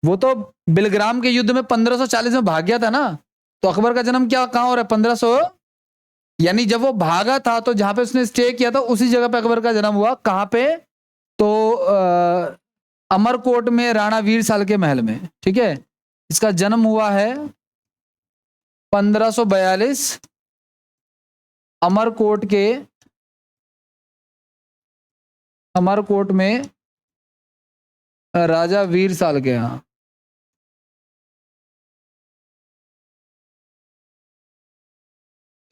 वो तो बिलग्राम के युद्ध में 1540 में भाग गया था ना। तो अकबर का जन्म क्या कहाँ हो रहा है? 1500, यानी जब वो भागा था तो जहां पे उसने स्टे किया था उसी जगह पे अकबर का जन्म हुआ। कहां पे? तो अमरकोट में, राणा वीर साल के महल में, ठीक है। इसका जन्म हुआ है 1542 अमरकोट में राजा वीर साल के यहाँ।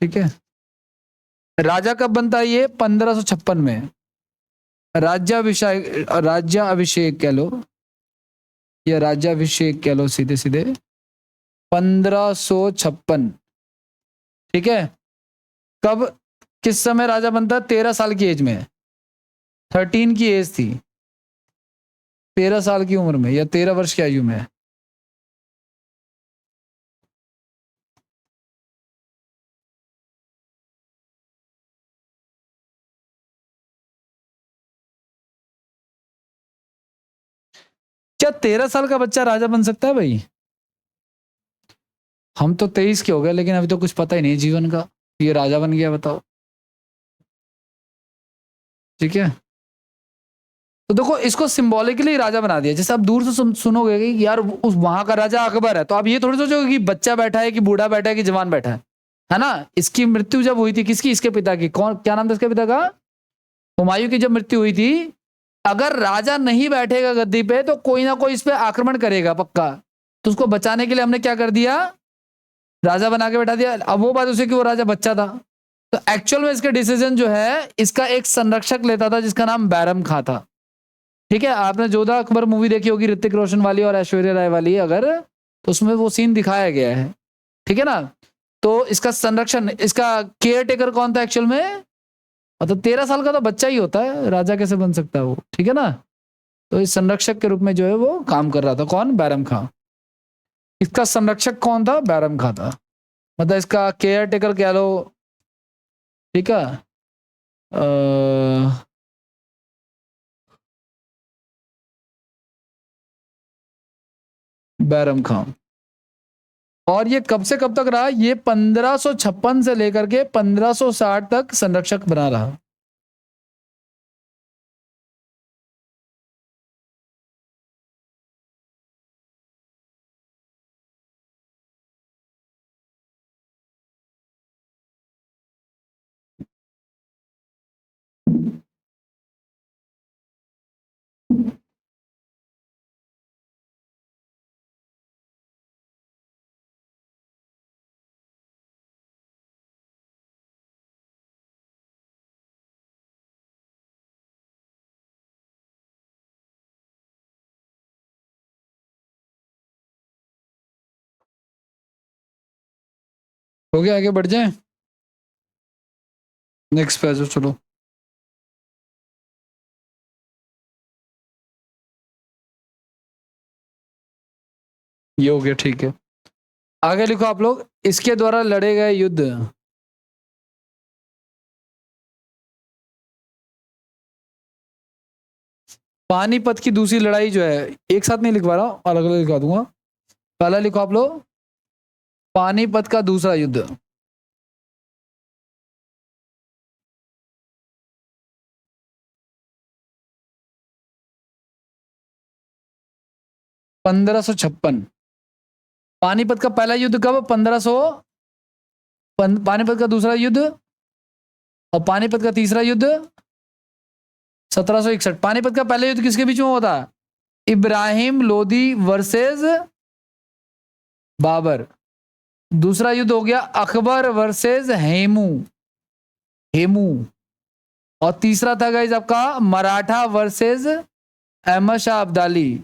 ठीक है, राजा कब बनता है ये? 1556 में। राज्याभिषेक कह लो या राज्याभिषेक कह लो, सीधे सीधे 1556। ठीक है, कब, किस समय राजा बनता है? 13 साल की एज में, 13 की एज थी, 13 साल की उम्र में या 13 वर्ष की आयु में। क्या 13 साल का बच्चा राजा बन सकता है भाई? हम तो 23 के हो गए, लेकिन अभी तो कुछ पता ही नहीं जीवन का, ये राजा बन गया, बताओ। ठीक है, तो देखो इसको सिंबॉलिकली राजा बना दिया। जैसे आप दूर से सुनोगे कि यार उस वहां का राजा अकबर है, तो आप ये थोड़ी सोचोगे कि बच्चा बैठा है कि बूढ़ा बैठा है कि जवान बैठा है ना। इसकी मृत्यु जब हुई थी, किसकी? इसके पिता की। कौन, क्या नाम था इसके पिता का? हुमायूं की जब मृत्यु हुई थी, अगर राजा नहीं बैठेगा गद्दी पे तो कोई ना कोई इस पे आक्रमण करेगा पक्का, तो उसको बचाने के लिए हमने क्या कर दिया? राजा बना के बैठा दिया। अब वो बात उसे कि वो राजा बच्चा था, तो एक्चुअल में इसके डिसीजन जो है इसका एक संरक्षक लेता था जिसका नाम बैरम खां था। ठीक है, आपने जोधा अकबर मूवी देखी होगी ऋतिक रोशन वाली और ऐश्वर्या राय वाली, अगर तो उसमें वो सीन दिखाया गया है। ठीक है ना, तो इसका संरक्षण, इसका केयर टेकर कौन था एक्चुअल में? मतलब 13 साल का तो बच्चा ही होता है, राजा कैसे बन सकता है वो? ठीक है ना, तो इस संरक्षक के रूप में जो है वो काम कर रहा था। कौन? बैरम खां। इसका संरक्षक कौन था? बैरम खां था, मतलब इसका केयर टेकर कह लो। ठीक है, बैरम खां। और ये कब से कब तक रहा? ये 1556 से लेकर के 1560 तक संरक्षक बना रहा। हो गया, आगे बढ़ जाए नेक्स्ट पे आ जाओ, चलो। ये हो गया, ठीक है। आगे लिखो आप लोग, इसके द्वारा लड़े गए युद्ध। पानीपत की दूसरी लड़ाई जो है, एक साथ नहीं लिखवा रहा हूं, अलग अलग लिखवा दूंगा। पहला लिखो आप लोग, पानीपत का दूसरा युद्ध। पंद्रह सौ छप्पन। पानीपत का पहला युद्ध कब? 1500। पानीपत का दूसरा युद्ध और पानीपत का तीसरा युद्ध 1761। पानीपत का पहला युद्ध किसके बीच में हुआ था? इब्राहिम लोदी वर्सेस बाबर। दूसरा युद्ध हो गया अकबर वर्सेस हेमू, हेमू। और तीसरा था गाइस आपका मराठा वर्सेस अहमद शाह अब्दाली,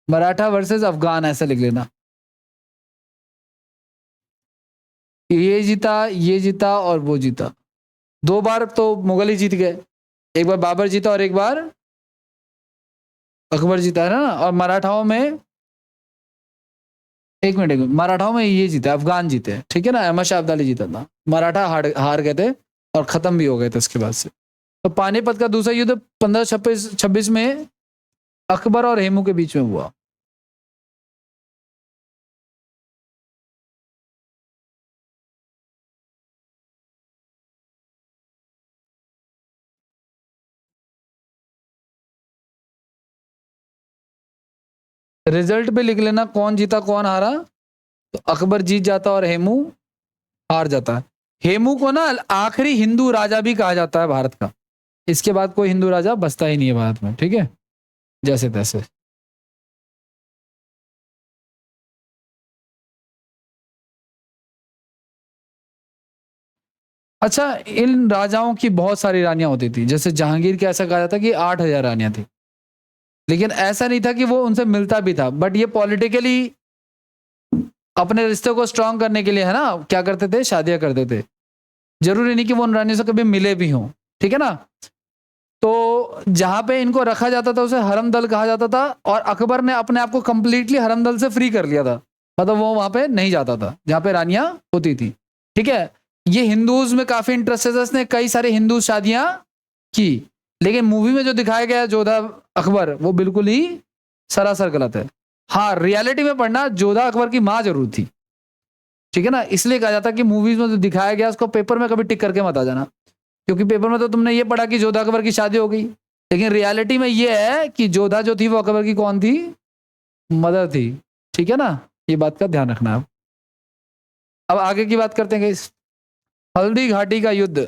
मराठा वर्सेस अफगान, ऐसा लिख लेना। ये जीता और वो जीता। 2 बार तो मुगल ही जीत गए, एक बार बाबर जीता और एक बार अकबर जीता है ना। और मराठाओं में, एक मिनट, मराठाओं में ये जीता, अफगान जीते। ठीक है ना, अहमद शाह अब्दाली जीता था, मराठा हार गए थे और खत्म भी हो गए थे इसके बाद से। तो पानीपत का दूसरा युद्ध 1526 में अकबर और हेमू के बीच में हुआ। रिजल्ट पे लिख लेना कौन जीता कौन हारा। तो अकबर जीत जाता और हेमू हार जाता है। हेमू को ना आखिरी हिंदू राजा भी कहा जाता है भारत का। इसके बाद कोई हिंदू राजा बसता ही नहीं है भारत में, ठीक है, जैसे तैसे। अच्छा, इन राजाओं की बहुत सारी रानियां होती थी, जैसे जहांगीर के ऐसा कहा जाता कि 8,000 रानियां थी, लेकिन ऐसा नहीं था कि वो उनसे मिलता भी था, बट ये पॉलिटिकली अपने रिश्ते को स्ट्रांग करने के लिए, है ना, क्या करते थे, शादियां करते थे। जरूरी नहीं कि वो उन रानियों से कभी मिले भी हों, ठीक है ना। तो जहां पे इनको रखा जाता था उसे हरम दल कहा जाता था, और अकबर ने अपने आप को कंप्लीटली हरम दल से फ्री कर लिया था, मतलब वो वहां पे नहीं जाता था जहां पे रानियां होती थी, ठीक है। ये हिंदूज में काफी इंटरेस्ट है, इसने कई सारे हिंदू शादियां की, लेकिन मूवी में जो दिखाया गया जोधा अकबर वो बिल्कुल ही सरासर गलत है। हाँ, रियलिटी में पढ़ना, जोधा अकबर की माँ जरूर थी, ठीक है ना, इसलिए कहा जाता है कि मूवीज में जो दिखाया गया उसको पेपर में कभी टिक करके मत आ जाना, क्योंकि पेपर में तो तुमने ये पढ़ा कि जोधा अकबर की शादी हो गई, लेकिन रियलिटी में ये है कि जोधा जो थी वो अकबर की कौन थी, मदर थी, ठीक है ना। ये बात का ध्यान रखना आप। अब आगे की बात करते हैं guys। हल्दी घाटी का युद्ध,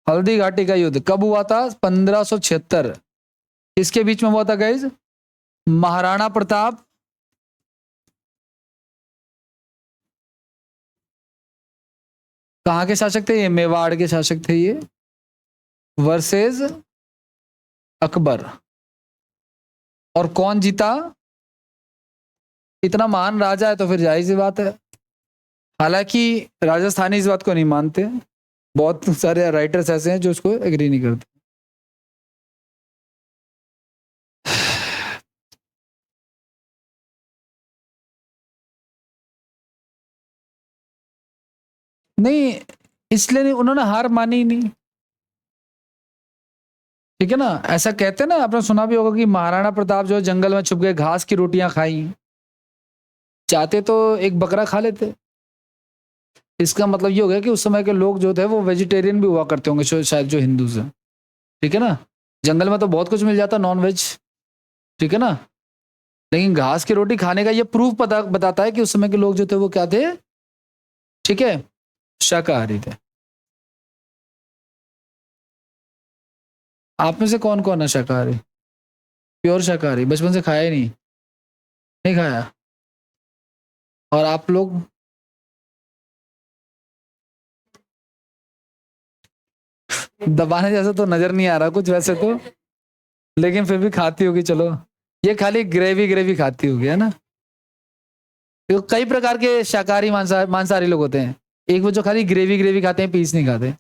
हल्दी घाटी का युद्ध कब हुआ था, 1576। इसके बीच में हुआ था गाइज, महाराणा प्रताप कहाँ के शासक थे, ये मेवाड़ के शासक थे ये, वर्सेस अकबर। और कौन जीता, इतना महान राजा है तो फिर जाहिर सी बात है। हालांकि राजस्थानी इस बात को नहीं मानते, बहुत सारे राइटर्स ऐसे हैं जो इसको एग्री नहीं करते। नहीं, इसलिए नहीं, उन्होंने हार मानी ही नहीं, ठीक है ना। ऐसा कहते हैं ना, आपने सुना भी होगा कि महाराणा प्रताप जो है जंगल में छुप गए, घास की रोटियां खाई, चाहते तो एक बकरा खा लेते। इसका मतलब ये हो गया कि उस समय के लोग जो थे वो वेजिटेरियन भी हुआ करते होंगे शायद, जो हिंदू हैं, ठीक है ना। जंगल में तो बहुत कुछ मिल जाता नॉन वेज, ठीक है ना, लेकिन घास की रोटी खाने का ये प्रूफ बताता है कि उस समय के लोग जो थे वो क्या थे, ठीक है, शाकाहारी थे। आप में से कौन कौन है शाकाहारी, प्योर शाकाहारी, बचपन से खाया ही नहीं, नहीं खाया। और आप लोग, दबाने जैसा तो नजर नहीं आ रहा कुछ वैसे तो, लेकिन फिर भी खाती होगी, चलो। ये खाली ग्रेवी ग्रेवी खाती होगी, है ना। तो कई प्रकार के शाकाहारी मांसाहारी लोग होते हैं। एक वो जो खाली ग्रेवी ग्रेवी खाते हैं, पीस नहीं खाते।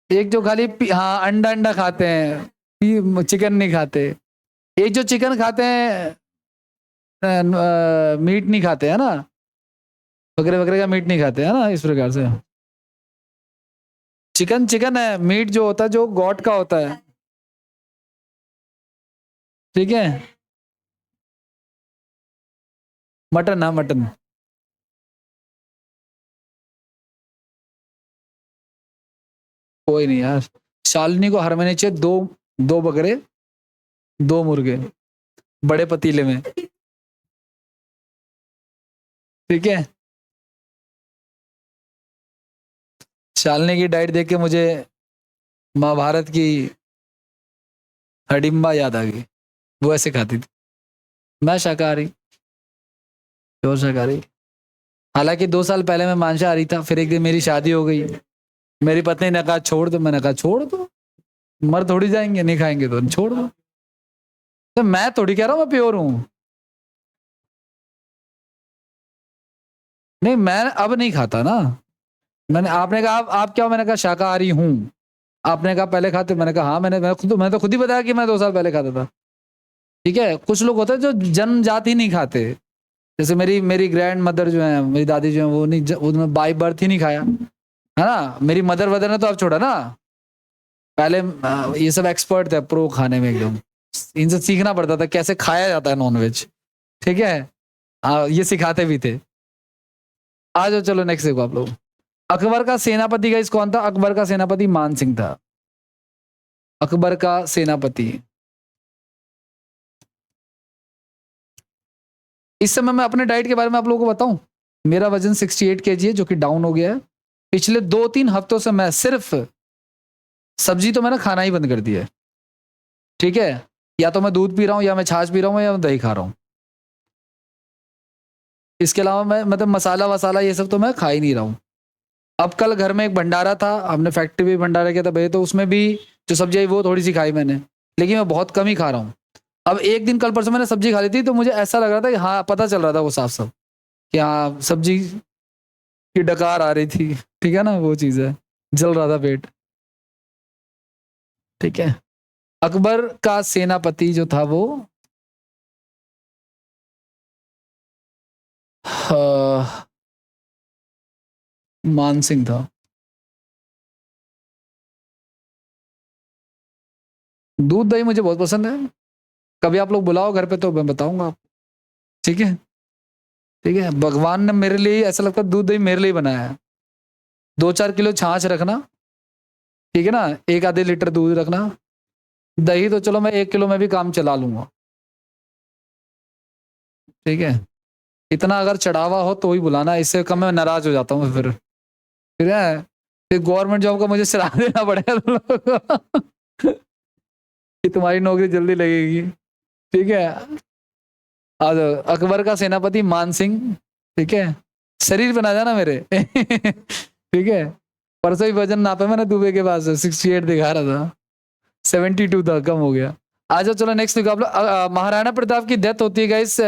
एक जो खाली हाँ अंडा अंडा खाते हैं, चिकन नहीं खाते। एक जो चिकन खाते हैं, मीट नहीं खाते, है ना, बकरे बकरे का मीट नहीं खाते, है ना, इस प्रकार से। चिकन चिकन है, मीट जो होता है जो गॉड का होता है, ठीक है। मटन, हाँ मटन। कोई नहीं यार, शालिनी को हर महीने चाहिए दो, दो बकरे, दो मुर्गे, बड़े पतीले में, ठीक है। शालिनी की डाइट देख के मुझे महाभारत की हडिम्बा याद आ गई, वो ऐसे खाती थी। मैं शाकाहारी, प्योर शाकाहारी। हालांकि 2 साल पहले मैं मांसाहारी था, फिर एक दिन मेरी शादी हो गई, मेरी पत्नी ने कहा छोड़ दो, मैंने कहा छोड़ दो, मर थोड़ी जाएंगे, नहीं खाएंगे तो छोड़ दो। तो मैं थोड़ी कह रहा हूँ मैं प्योर हूँ, नहीं मैं अब नहीं खाता ना। मैंने, आपने कहा आप क्या हो, मैंने कहा शाकाहारी हूँ। आपने कहा पहले खाते, मैंने कहा हाँ, मैं तो खुद ही बताया कि मैं 2 साल पहले खाता था, ठीक है। कुछ लोग होते हैं जो जन्मजात ही नहीं खाते, जैसे मेरी मेरी ग्रैंड मदर जो है, मेरी दादी जो है, वो नहीं, उन्होंने बाई बर्थ ही नहीं खाया, है ना। मेरी मदर वदर ने तो अब छोड़ा ना, पहले ये सब एक्सपर्ट थे, प्रो खाने में एकदम, इनसे सीखना पड़ता था कैसे खाया जाता है नॉनवेज, ठीक है। ये सिखाते भी थे। आ जाओ, चलो नेक्स्ट देखो आप लोग। अकबर का सेनापति गाइस कौन था, अकबर का सेनापति मान सिंह था, अकबर का सेनापति। इस समय मैं अपने डाइट के बारे में आप लोगों को बताऊं, मेरा वजन 68 kg है, जो कि डाउन हो गया है। पिछले 2-3 हफ्तों से मैं सिर्फ सब्जी तो मैंने खाना ही बंद कर दिया है, ठीक है। या तो मैं दूध पी रहा हूं, या मैं छाछ पी रहा हूं, या मैं दही खा रहा हूं। इसके अलावा मैं मतलब मसाला वसाला ये सब तो मैं खा ही नहीं रहा हूं। अब कल घर में एक भंडारा था, हमने फैक्ट्री में भंडारा किया था भैया, तो उसमें भी जो सब्जी आई वो थोड़ी सी खाई मैंने, लेकिन मैं बहुत कम ही खा रहा हूँ। अब एक दिन कल परसों मैंने सब्जी खा ली थी, तो मुझे ऐसा लग रहा था कि हाँ, पता चल रहा था वो साफ साफ कि हाँ, सब्जी की डकार आ रही थी, ठीक है ना, वो चीज़ है, जल रहा था पेट, ठीक है। अकबर का सेनापति जो था वो मान सिंह था। दूध दही मुझे बहुत पसंद है, कभी आप लोग बुलाओ घर पे तो मैं बताऊंगा आप, ठीक है। ठीक है, भगवान ने मेरे लिए, ऐसा लगता है दूध दही मेरे लिए बनाया है। 2-4 किलो छाछ रखना, ठीक है ना, 1 आधे लीटर दूध रखना, दही तो चलो मैं 1 किलो में भी काम चला लूंगा, ठीक है। इतना अगर चढ़ावा हो तो ही बुलाना, इससे कम मैं नाराज हो जाता हूँ फिर, ठीक है। फिर गवर्नमेंट जॉब का मुझे श्राद्ध देना पड़ेगा तुम लोगों को कि तुम्हारी नौकरी जल्दी लगेगी, ठीक है। आज अकबर का सेनापति मान सिंह, ठीक है। शरीर बना जाना मेरे ठीक है। परसों ही वजन नापा मैंने दुबे के पास, 68 दिखा रहा था, 72 था, कम हो गया। आ जाओ, चलो नेक्स्ट वीक आप लोग। महाराणा प्रताप की डेथ होती है गाइस,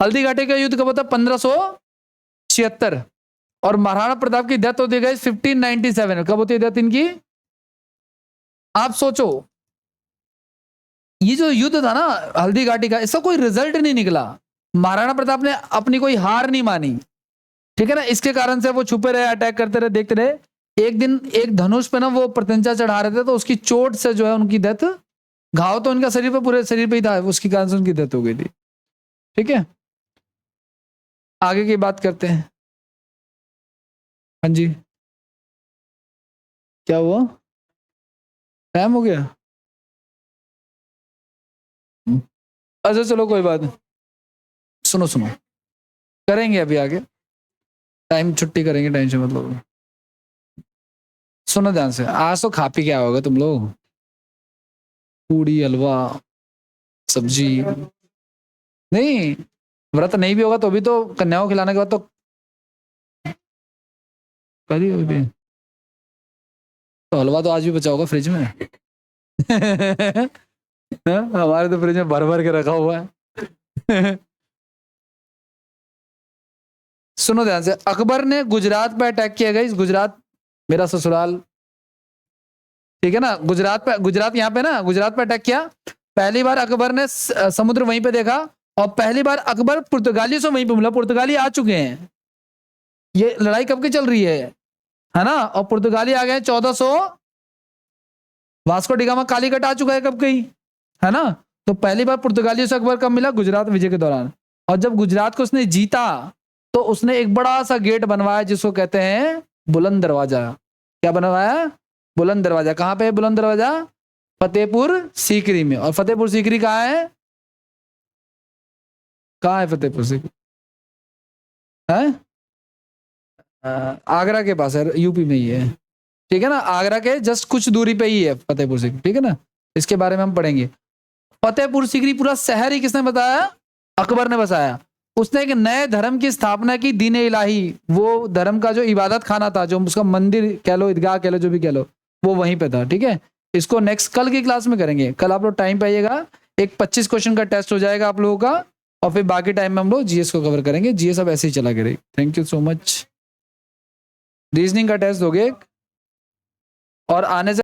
हल्दी घाटी का युद्ध कब होता है? 1576। और महाराणा प्रताप की डेथ होती है गाइस 1597। कब होती है डेथ इनकी? आप सोचो, ये जो युद्ध था ना हल्दी घाटी का, इसका कोई रिजल्ट नहीं निकला। महाराणा प्रताप ने अपनी कोई हार नहीं मानी, ठीक है ना। इसके कारण से वो छुपे रहे, अटैक करते रहे, देखते रहे। एक दिन एक धनुष पे ना वो प्रत्यंचा चढ़ा रहे थे, तो उसकी चोट से जो है उनकी डेथ, घाव तो उनका शरीर पे, पूरे शरीर पे ही था, उसकी कारण से उनकी डेथ हो गई थी, ठीक है। आगे की बात करते हैं। हाँ जी, क्या हुआ? टाइम हो गया? अच्छा चलो कोई बात नहीं, सुनो सुनो, करेंगे अभी आगे, टाइम छुट्टी करेंगे, टेंशन मतलब। सुनो ध्यान से, आज तो खा पी क्या होगा तुम लोग? पूड़ी, हलवा, सब्जी। नहीं, व्रत नहीं भी होगा तो भी तो कन्याओं को खिलाने के बाद तो कर ही होगी। तो हलवा तो आज भी बचा होगा फ्रिज में हमारे तो फ्रिज में भर भर के रखा हुआ है सुनो ध्यान से, अकबर ने गुजरात पे अटैक किया गई, गुजरात मेरा ससुराल, ठीक है ना। गुजरात यहाँ पे ना, गुजरात पे अटैक किया। पहली बार अकबर ने समुद्र वहीं पे देखा, और पहली बार अकबर पुर्तगालियों से वहीं पे मिला। पुर्तगाली आ चुके हैं, ये लड़ाई कब की चल रही है ना। और पुर्तगाली आ गए 1400, वास्को डिगामा कालीकट आ चुका है कब कहीं, है ना। तो पहली बार पुर्तगालियों से अकबर कब मिला? गुजरात विजय के दौरान। और जब गुजरात को उसने जीता, तो उसने एक बड़ा सा गेट बनवाया, जिसको कहते हैं बुलंद दरवाजा। क्या बनवाया? बुलंद दरवाजा। कहां पे है बुलंद दरवाजा? फतेहपुर सीकरी में। और फतेहपुर सीकरी कहाँ है? कहाँ है फतेहपुर सीकरी? है आगरा के पास है, यूपी में ही है, ठीक है ना। आगरा के जस्ट कुछ दूरी पे ही है फतेहपुर सीकरी, ठीक है ना। इसके बारे में हम पढ़ेंगे। फतेहपुर सीकरी पूरा शहर ही किसने बताया? अकबर ने बसाया। उसने एक नए धर्म की स्थापना की, दीन इलाही। वो धर्म का जो इबादत खाना था, जो उसका मंदिर कह लो, ईदगाह कह लो, जो भी कह लो, वो वहीं पे था, ठीक है। इसको नेक्स्ट कल की क्लास में करेंगे। कल आप लोग टाइम पे आइएगा, एक 25 क्वेश्चन का टेस्ट हो जाएगा आप लोगों का, और फिर बाकी टाइम में हम लोग जीएस को कवर करेंगे। जीएस अब ऐसे ही चला करेगी। Thank you so much. Reasoning का टेस्ट हो गया, और आने से